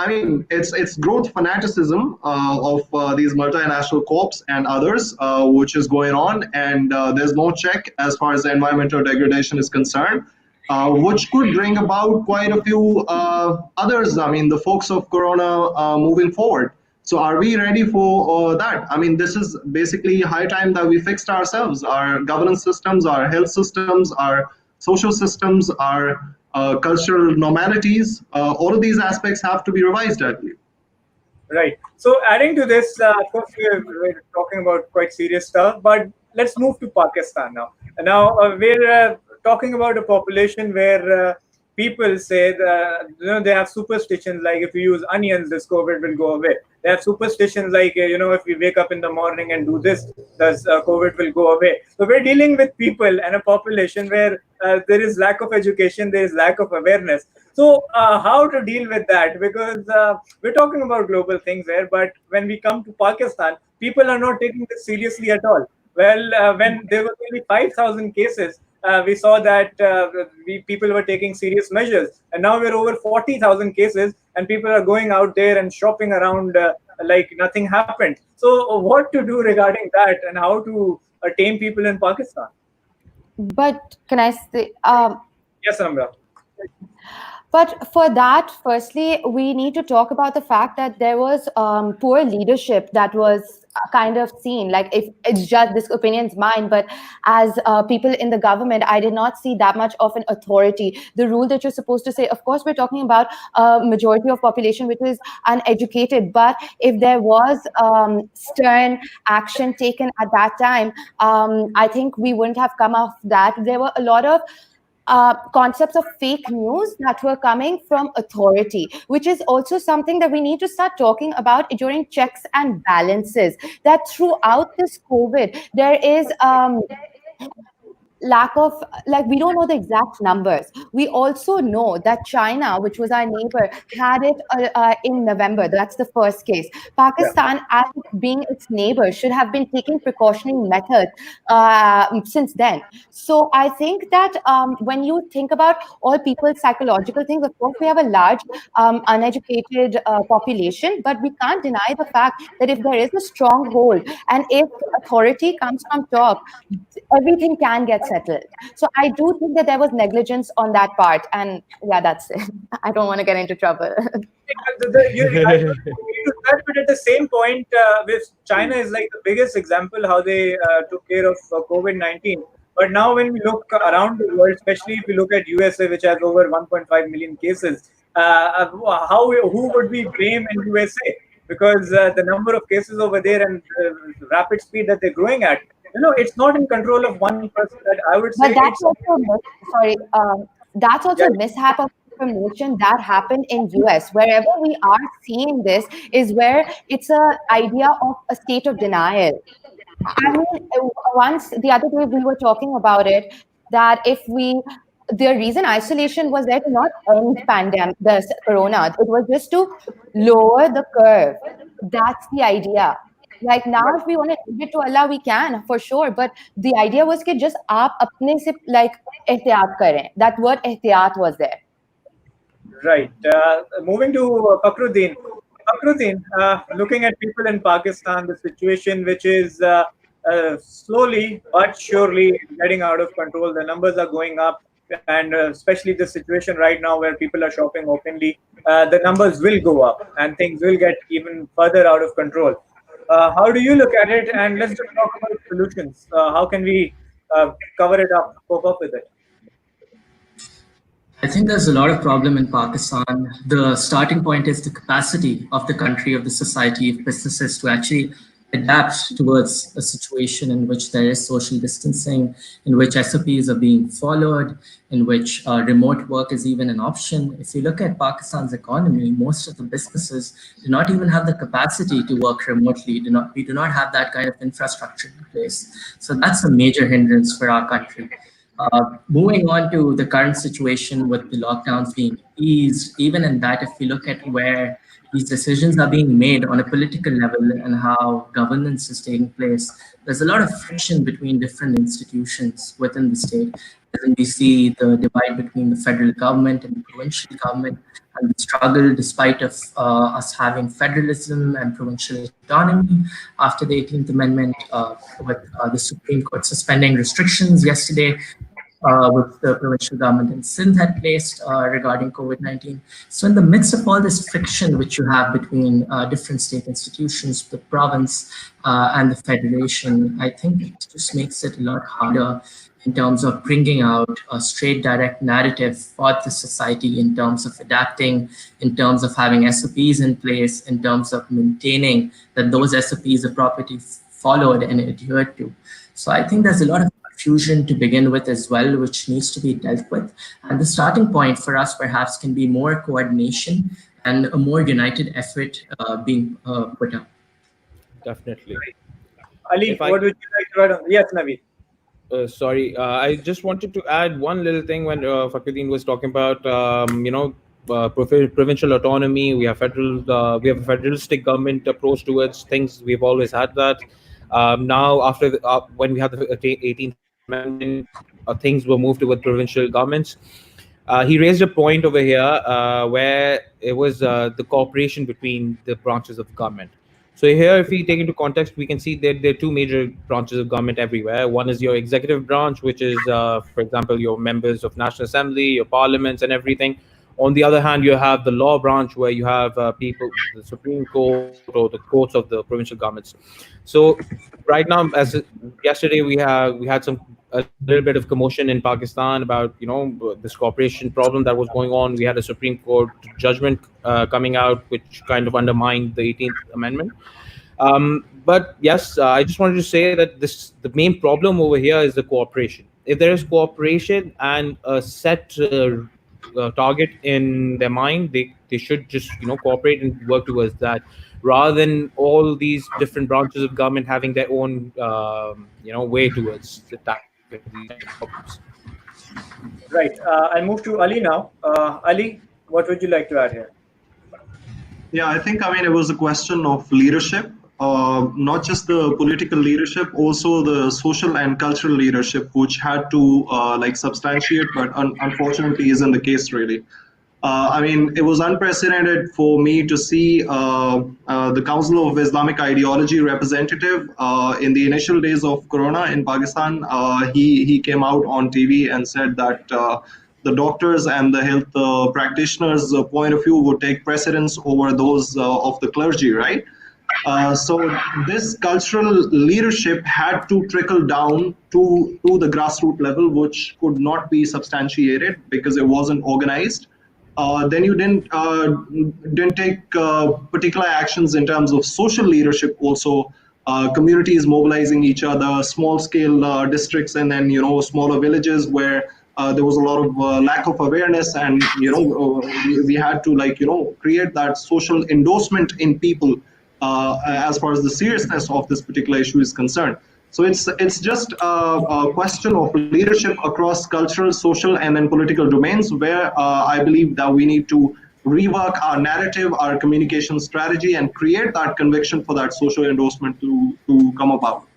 mean, it's growth fanaticism of these multinational corps and others, which is going on, and there's no check as far as the environmental degradation is concerned, which could bring about quite a few others. I mean, the folks of Corona moving forward. So are we ready for that? I mean, this is basically high time that we fixed ourselves, our governance systems, our health systems, our social systems, our cultural normalities. All of these aspects have to be revised, I believe. Right. So adding to this, of course, we're talking about quite serious stuff, but let's move to Pakistan now. Now we're talking about a population where people say that they have superstitions like if you use onions, this COVID will go away. They have superstitions like if we wake up in the morning and do this, thus COVID will go away. So we're dealing with people and a population where there is lack of education, there is lack of awareness. So how to deal with that? Because we're talking about global things here, but when we come to Pakistan, people are not taking this seriously at all. Well, when there were only 5,000 cases, we saw that people were taking serious measures, and now we're over 40,000 cases, and people are going out there and shopping around like nothing happened. So, what to do regarding that, and how to tame people in Pakistan? But can I say, Yes, Namrah. But for that, firstly, we need to talk about the fact that there was poor leadership that was kind of seen. Like, if it's just this opinion's mine, but as people in the government, I did not see that much of an authority. The rule that you're supposed to say, of course, we're talking about a majority of population which is uneducated, but if there was stern action taken at that time, I think we wouldn't have come off that. There were a lot of concepts of fake news that were coming from authority, which is also something that we need to start talking about during checks and balances. That throughout this COVID, there is lack of, like, we don't know the exact numbers. We also know that China, which was our neighbor, had it in November. That's the first case. Yeah. Pakistan, as being its neighbor, should have been taking precautionary methods since then. So I think that when you think about all people's psychological things, of course we have a large uneducated population, but we can't deny the fact that if there is a stronghold and if authority comes from top, everything can get settled. So I do think that there was negligence on that part. And yeah, that's it. I don't want to get into trouble. I agree to that, but at the same point, with China is like the biggest example how they took care of COVID-19. But now, when we look around the world, especially if we look at USA, which has over 1.5 million cases, who would we blame in USA? Because the number of cases over there and rapid speed that they're growing at, it's not in control of one person. That I would say But that's it's also sorry. That's yeah, also mishap of information that happened in US. Wherever we are seeing this is where it's a idea of a state of denial. I mean, once the other day we were talking about it, that if we, the reason isolation was there to not end pandemic, the corona, it was just to lower the curve. That's the idea. Like now, if we want to leave it to Allah, we can for sure. But the idea was कि just आप अपने से like एहतियात करें. That word एहतियात was there. right. Moving to Fakhruddin. Fakhruddin, looking at people in Pakistan, the situation which is slowly but surely getting out of control. The numbers are going up, and especially the situation right now where people are shopping openly, the numbers will go up and things will get even further out of control. How do you look at it? And let's just talk about solutions. How can we cover it up, cope up with it? I think there's a lot of problem in Pakistan. The starting point is the capacity of the country, of the society, of businesses to actually adapt towards a situation in which there is social distancing, in which SOPs are being followed, in which remote work is even an option. If you look at Pakistan's economy, most of the businesses do not even have the capacity to work remotely. We do not have that kind of infrastructure in place. So that's a major hindrance for our country. Moving on to the current situation with the lockdowns being eased, even in that, if we look at where these decisions are being made on a political level and how governance is taking place, there's a lot of friction between different institutions within the state. And we see the divide between the federal government and the provincial government, and the struggle, despite of us having federalism and provincial autonomy after the 18th Amendment, with the Supreme Court suspending restrictions yesterday, with the provincial government in Sindh had placed regarding COVID-19. So in the midst of all this friction which you have between different state institutions, the province and the federation, I think it just makes it a lot harder in terms of bringing out a straight, direct narrative for the society, in terms of adapting, in terms of having SOPs in place, in terms of maintaining that those SOPs are properly followed and adhered to. So I think there's a lot of confusion to begin with as well, which needs to be dealt with. And the starting point for us perhaps can be more coordination and a more united effort being put up. Definitely. Ali, If I- what would you like to add on? Yes, Naveed. Sorry, I just wanted to add one little thing when Fakhruddin was talking about, provincial autonomy. We have we have a federalistic government approach towards things. We've always had that. Now, after when we had the 18th Amendment, things were moved toward provincial governments. He raised a point over here where it was the cooperation between the branches of government. So here, if we take into context, we can see that there are two major branches of government everywhere. One is your executive branch, which is, for example, your members of National Assembly, your parliaments and everything. On the other hand, you have the law branch where you have people, the Supreme Court or the courts of the provincial governments. So right now, yesterday we had some a little bit of commotion in Pakistan about this cooperation problem that was going on. We had a Supreme Court judgment coming out, which kind of undermined the 18th Amendment. But yes, I just wanted to say that the main problem over here is the cooperation. If there is cooperation and a set target in their mind, they should just cooperate and work towards that, rather than all these different branches of government having their own way towards tackling these kind of problems. Right. I'll move to Ali now. Ali, what would you like to add here? Yeah, I mean, it was a question of leadership, not just the political leadership, also the social and cultural leadership, which had to substantiate, but unfortunately isn't the case really. I mean, it was unprecedented for me to see the Council of Islamic Ideology representative in the initial days of Corona in Pakistan. He came out on TV and said that the doctors and the health practitioners' point of view would take precedence over those of the clergy, right? So this cultural leadership had to trickle down to the grassroots level, which could not be substantiated because it wasn't organized. Then you didn't take particular actions in terms of social leadership. Also, communities mobilizing each other, small scale districts, and then smaller villages where there was a lot of lack of awareness, and we had to create that social endorsement in people as far as the seriousness of this particular issue is concerned. So it's just a question of leadership across cultural, social, and then political domains, where I believe that we need to rework our narrative, our communication strategy, and create that conviction for that social endorsement to come about.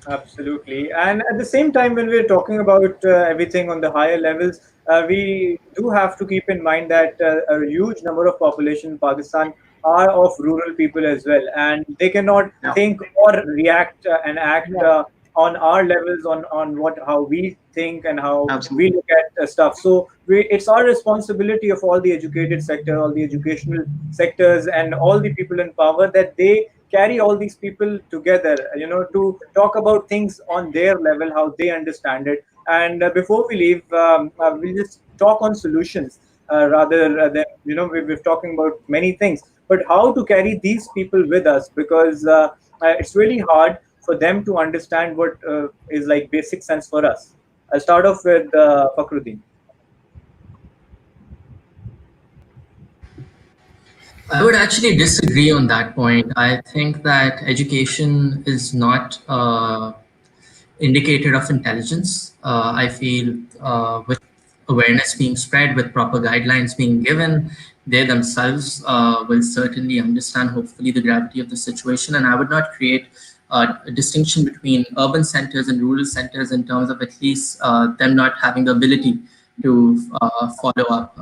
Absolutely. And at the same time, when we're talking about everything on the higher levels, we do have to keep in mind that a huge number of population in Pakistan are of rural people as well, and they cannot think or react and act on our levels, on how we think and how we look at stuff. So it's our responsibility of all the educated sector, all the educational sectors, and all the people in power, that they carry all these people together, to talk about things on their level, how they understand it. And before we leave, we'll just talk on solutions rather than, we're talking about many things, but how to carry these people with us, because it's really hard for them to understand what is like basic sense for us. I'll start off with Fakhruddin. I would actually disagree on that point. I think that education is not indicator of intelligence. I feel with awareness being spread, with proper guidelines being given, they themselves will certainly understand, hopefully, the gravity of the situation. And I would not create a distinction between urban centers and rural centers in terms of at least them not having the ability to follow up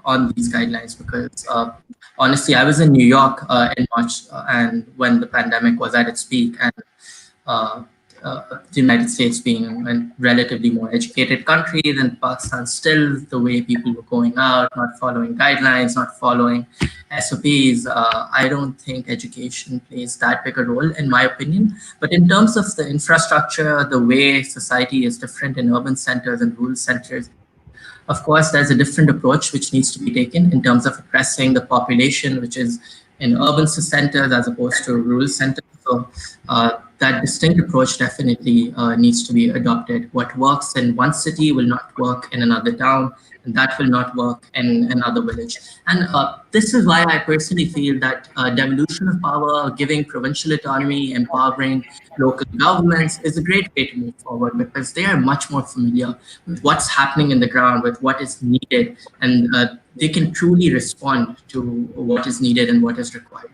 on these guidelines, because honestly, I was in New York in March, and when the pandemic was at its peak, and the United States being a relatively more educated country than Pakistan, still the way people were going out, not following guidelines, not following SOPs, I don't think education plays that big a role, in my opinion. But in terms of the infrastructure, the way society is different in urban centers and rural centers, of course, there's a different approach which needs to be taken in terms of addressing the population which is in urban centers as opposed to rural centers. So that distinct approach definitely needs to be adopted. What works in one city will not work in another town, and that will not work in another village. And this is why I personally feel that devolution of power, giving provincial autonomy, empowering local governments is a great way to move forward, because they are much more familiar with what's happening in the ground, with what is needed, and they can truly respond to what is needed and what is required.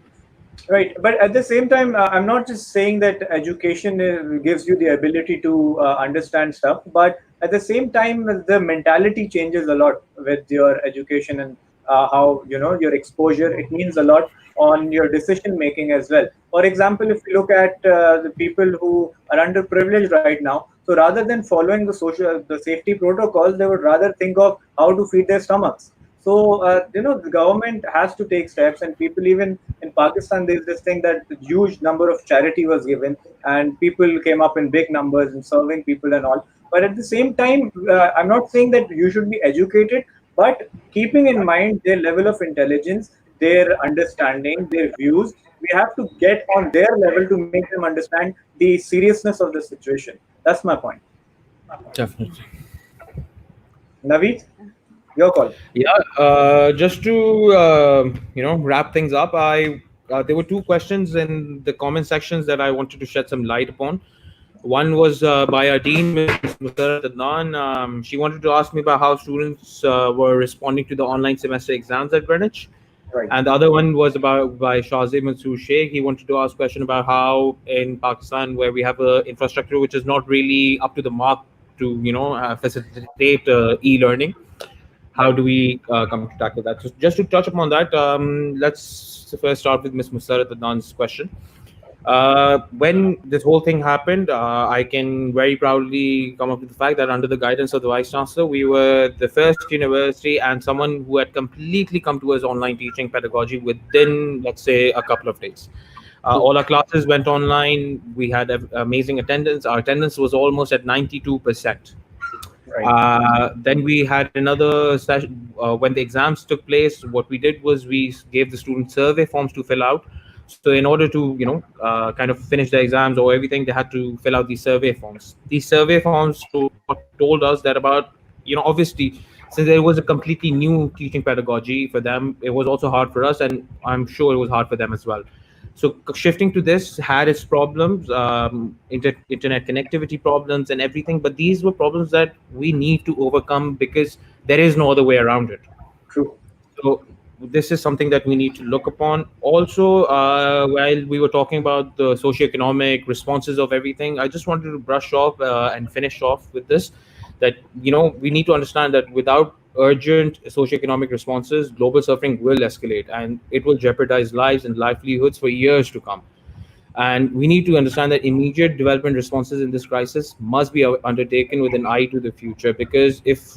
Right, but at the same time, I'm not just saying that education gives you the ability to understand stuff, but at the same time, the mentality changes a lot with your education, and how your exposure. It means a lot on your decision making as well. For example, if you look at the people who are underprivileged right now, so rather than following the safety protocols, they would rather think of how to feed their stomachs. So, the government has to take steps, and people, even in Pakistan, there's this thing that the huge number of charity was given, and people came up in big numbers and serving people and all. But at the same time, I'm not saying that you should be educated, but keeping in mind their level of intelligence, their understanding, their views, we have to get on their level to make them understand the seriousness of the situation. That's my point. Definitely. Naveed, your call. Yeah, just to wrap things up, I there were two questions in the comment sections that I wanted to shed some light upon. One was by our dean, Ms. Musarrat Adnan. She wanted to ask me about how students were responding to the online semester exams at Greenwich. Right. And the other one was about by Shahzeb Mansoor Sheikh. He wanted to ask a question about how in Pakistan, where we have a infrastructure which is not really up to the mark to facilitate e-learning, how do we come to tackle that? So just to touch upon that, let's first start with Ms. Musarrat Adnan's question. When this whole thing happened, I can very proudly come up with the fact that under the guidance of the Vice Chancellor, we were the first university and someone who had completely come towards online teaching pedagogy within, let's say, a couple of days. All our classes went online. We had amazing attendance. Our attendance was almost at 92%. Right. Then we had another session when the exams took place. What we did was we gave the students survey forms to fill out. So in order to kind of finish the exams or everything, they had to fill out these survey forms. These survey forms told us that about obviously, since there was a completely new teaching pedagogy for them, it was also hard for us, and I'm sure it was hard for them as well. So shifting to this had its problems, internet connectivity problems and everything, but these were problems that we need to overcome because there is no other way around it. True. So this is something that we need to look upon. Also, while we were talking about the socioeconomic responses of everything, I just wanted to brush off and finish off with this, that we need to understand that without urgent socioeconomic responses, global suffering will escalate and it will jeopardize lives and livelihoods for years to come. And we need to understand that immediate development responses in this crisis must be undertaken with an eye to the future, because if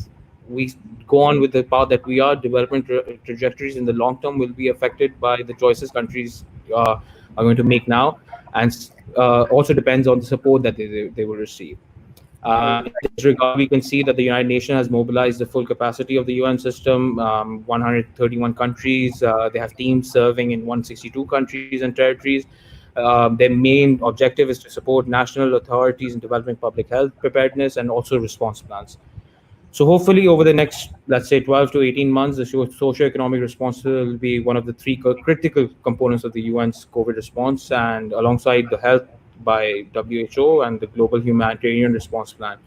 we go on with the path that we are, development trajectories in the long term will be affected by the choices countries are going to make now, and also depends on the support that they will receive. In this regard, we can see that the United Nations has mobilized the full capacity of the UN system, 131 countries. They have teams serving in 162 countries and territories. Their main objective is to support national authorities in developing public health preparedness and also response plans. So hopefully over the next, let's say, 12 to 18 months, the socio-economic response will be one of the three critical components of the UN's COVID response, and alongside the health by WHO and the global humanitarian response plan.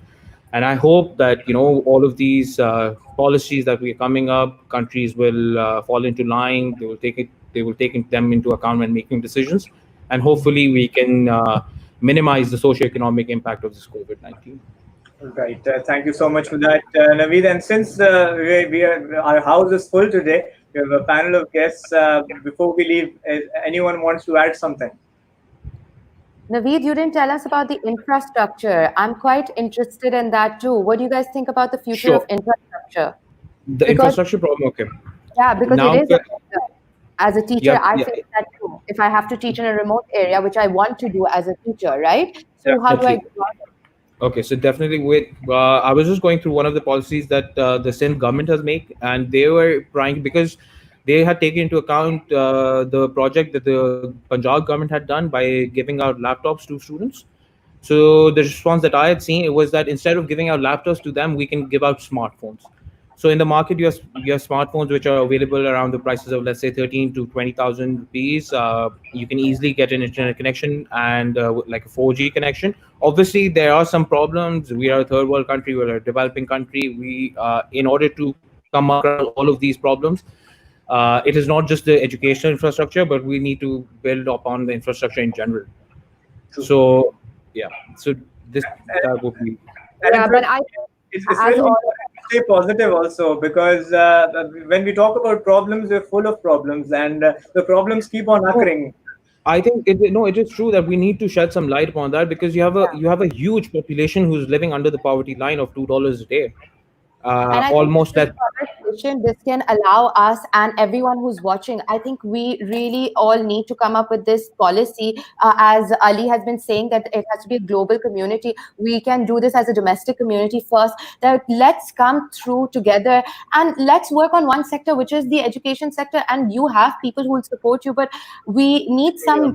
And I hope that all of these policies that we are coming up, countries will fall into line. They will take them into account when making decisions, and hopefully we can minimize the socio-economic impact of this COVID-19. Right. Thank you so much for that, Naveed. And since our house is full today, we have a panel of guests. Before we leave, anyone wants to add something? Naveed, you didn't tell us about the infrastructure. I'm quite interested in that too. What do you guys think about the future of infrastructure? Infrastructure problem, okay. Yeah, because now, it is as a teacher, I face that too. If I have to teach in a remote area, which I want to do as a teacher, right? So how do I do that? Okay, so definitely I was just going through one of the policies that the Sindh government has made, and they were trying, because they had taken into account the project that the Punjab government had done by giving out laptops to students. So the response that I had seen, it was that instead of giving out laptops to them, we can give out smartphones. So in the market, you have smartphones which are available around the prices of, let's say, 13 to 20,000 rupees. You can easily get an internet connection and like a 4G connection. Obviously, there are some problems. We are a third world country. We're a developing country. We, in order to come across all of these problems, it is not just the educational infrastructure, but we need to build upon the infrastructure in general. So, yeah. So this would be. Yeah, but it's really important to stay positive also, because when we talk about problems, we're full of problems, and the problems keep on occurring. I think it is true that we need to shed some light upon that, because you have a huge population who's living under the poverty line of $2 a day. And I think almost this at conversation, this can allow us and everyone who's watching. I think we really all need to come up with this policy. As Ali has been saying, that it has to be a global community. We can do this as a domestic community first. That let's come through together and let's work on one sector, which is the education sector. And you have people who will support you, but we need Yeah,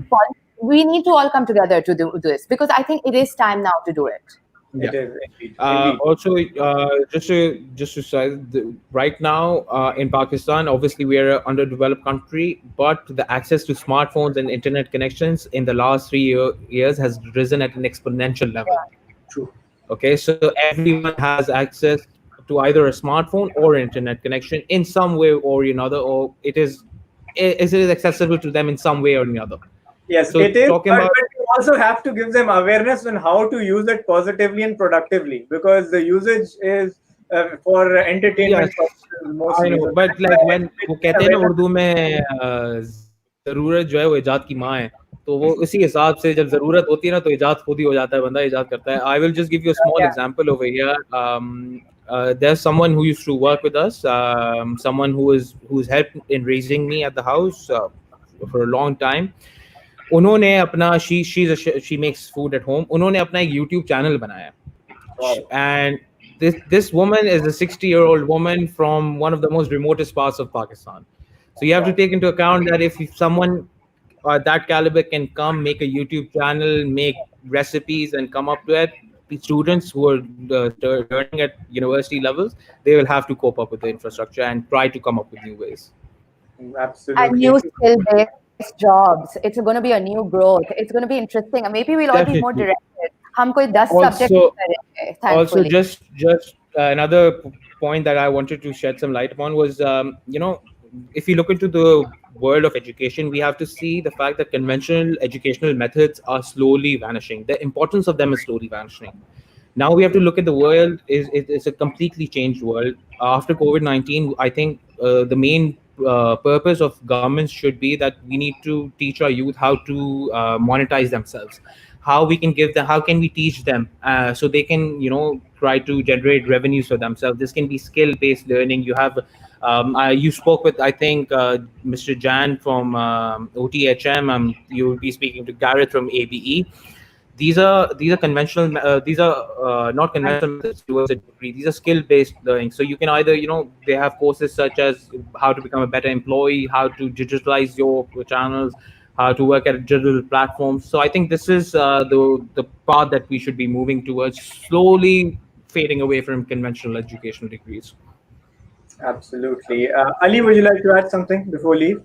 we need to all come together to do this, because I think it is time now to do it. yeah. it is indeed. Indeed. Also, just to say, right now in Pakistan, obviously we are an underdeveloped country, but the access to smartphones and internet connections in the last years has risen at an exponential level. True. Okay, so everyone has access to either a smartphone or internet connection in some way or another, or it is accessible to them in some way or another. Yes, So it is, talking about but you also have to give them awareness on how to use it positively and productively, because the usage is for entertainment yes, purposes I mostly. know, So but that's like why when वो making कहते हैं ना awareness. Urdu में जरूरत जो है वो इजाद की माँ है, तो वो इसी हिसाब से जब जरूरत होती है ना तो इजाद खुद ही हो जाता है, बंदा इजाद करता है. I will just give you a small Yeah, example over here. There's someone who used to work with us, someone who's helped in raising me at the house for a long time. उन्होंने अपना she makes food at home. उन्होंने अपना एक YouTube channel बनाया. wow. And this woman is a 60-year-old woman from one of the most remotest parts of Pakistan. So you have to Wow. take into account that if someone that caliber can come, make a YouTube channel, make recipes, and come up to it, the students who are learning at university levels, they will have to cope up with the infrastructure and try to come up with new ways. And Absolutely. new skill-based jobs. It's going to be a new growth. It's going to be interesting. And maybe we'll all be more Definitely. directed. हम कोई 10 subject नहीं Also, करेंगे, also thankfully. just another point that I wanted to shed some light upon was if you look into the world of education, we have to see the fact that conventional educational methods are slowly vanishing. The importance of them is slowly vanishing. Now we have to look at the world is a completely changed world after COVID-19. I think the main purpose of governments should be that we need to teach our youth how to monetize themselves, how we can give them, how can we teach them so they can try to generate revenues for themselves. This can be skill based learning. You have you spoke with, I think, Mr. Jan from OTHM. You will be speaking to Gareth from ABE. These are conventional these are not conventional methods towards a degree. These are skill based learning. So you can either they have courses such as how to become a better employee, how to digitalize your channels, how to work at digital platforms. So I think this is the path that we should be moving towards, slowly fading away from conventional educational degrees. Absolutely. Ali, would you like to add something before we leave?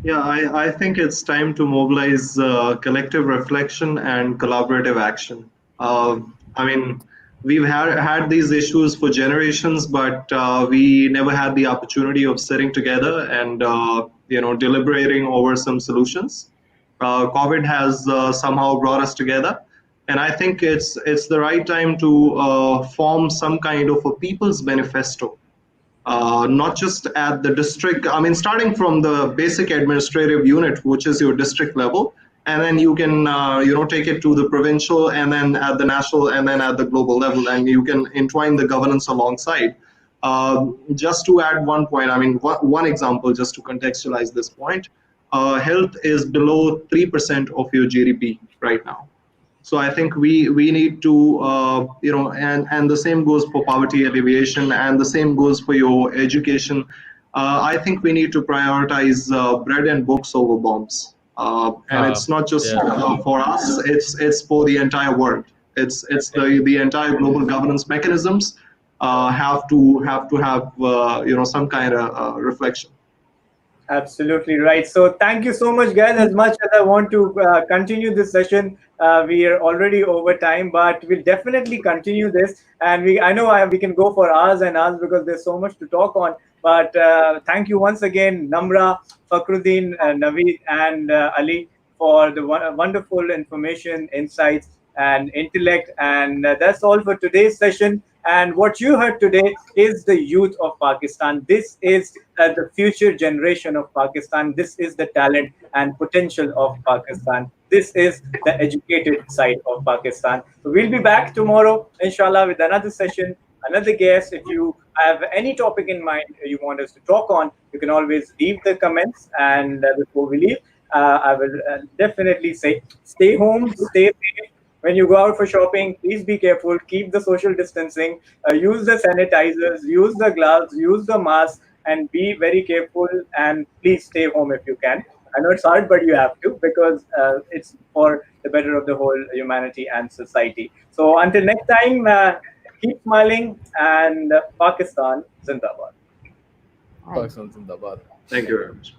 Yeah, I think it's time to mobilize collective reflection and collaborative action. I mean, we've had these issues for generations, but we never had the opportunity of sitting together and deliberating over some solutions. COVID has somehow brought us together, and I think it's the right time to form some kind of a people's manifesto, not just at the district. I mean, starting from the basic administrative unit, which is your district level, and then you can take it to the provincial, and then at the national, and then at the global level, and you can entwine the governance alongside. Just to add one point, I mean, one example, just to contextualize this point, health is below 3% of your GDP right now. So I think we need to and the same goes for poverty alleviation, and the same goes for your education. I think we need to prioritize bread and books over bombs, and it's not just Yeah. for us. It's for the entire world. It's the entire global governance mechanisms have to have some kind of reflection. Absolutely right. So thank you so much, guys. As much as I want to continue this session, we are already over time, but we'll definitely continue this. And I know we can go for hours and hours because there's so much to talk on. But thank you once again, Namrah, Fakhruddin, Naveed, and Ali, for the wonderful information, insights, and intellect. And that's all for today's session. And what you heard today is the youth of Pakistan. This is the future generation of Pakistan. This is the talent and potential of Pakistan. This is the educated side of Pakistan. So we'll be back tomorrow, inshallah, with another session. another guest. If you have any topic in mind you want us to talk on, you can always leave the comments. And before we leave, I will definitely say, stay home, stay safe. When you go out for shopping, please be careful. Keep the social distancing. Use the sanitizers. Use the gloves. Use the mask. And be very careful. And please stay home if you can. I know it's hard, but you have to, because it's for the better of the whole humanity and society. So until next time, keep smiling, and Pakistan Zindabad. Right. Pakistan Zindabad. Thank you very much.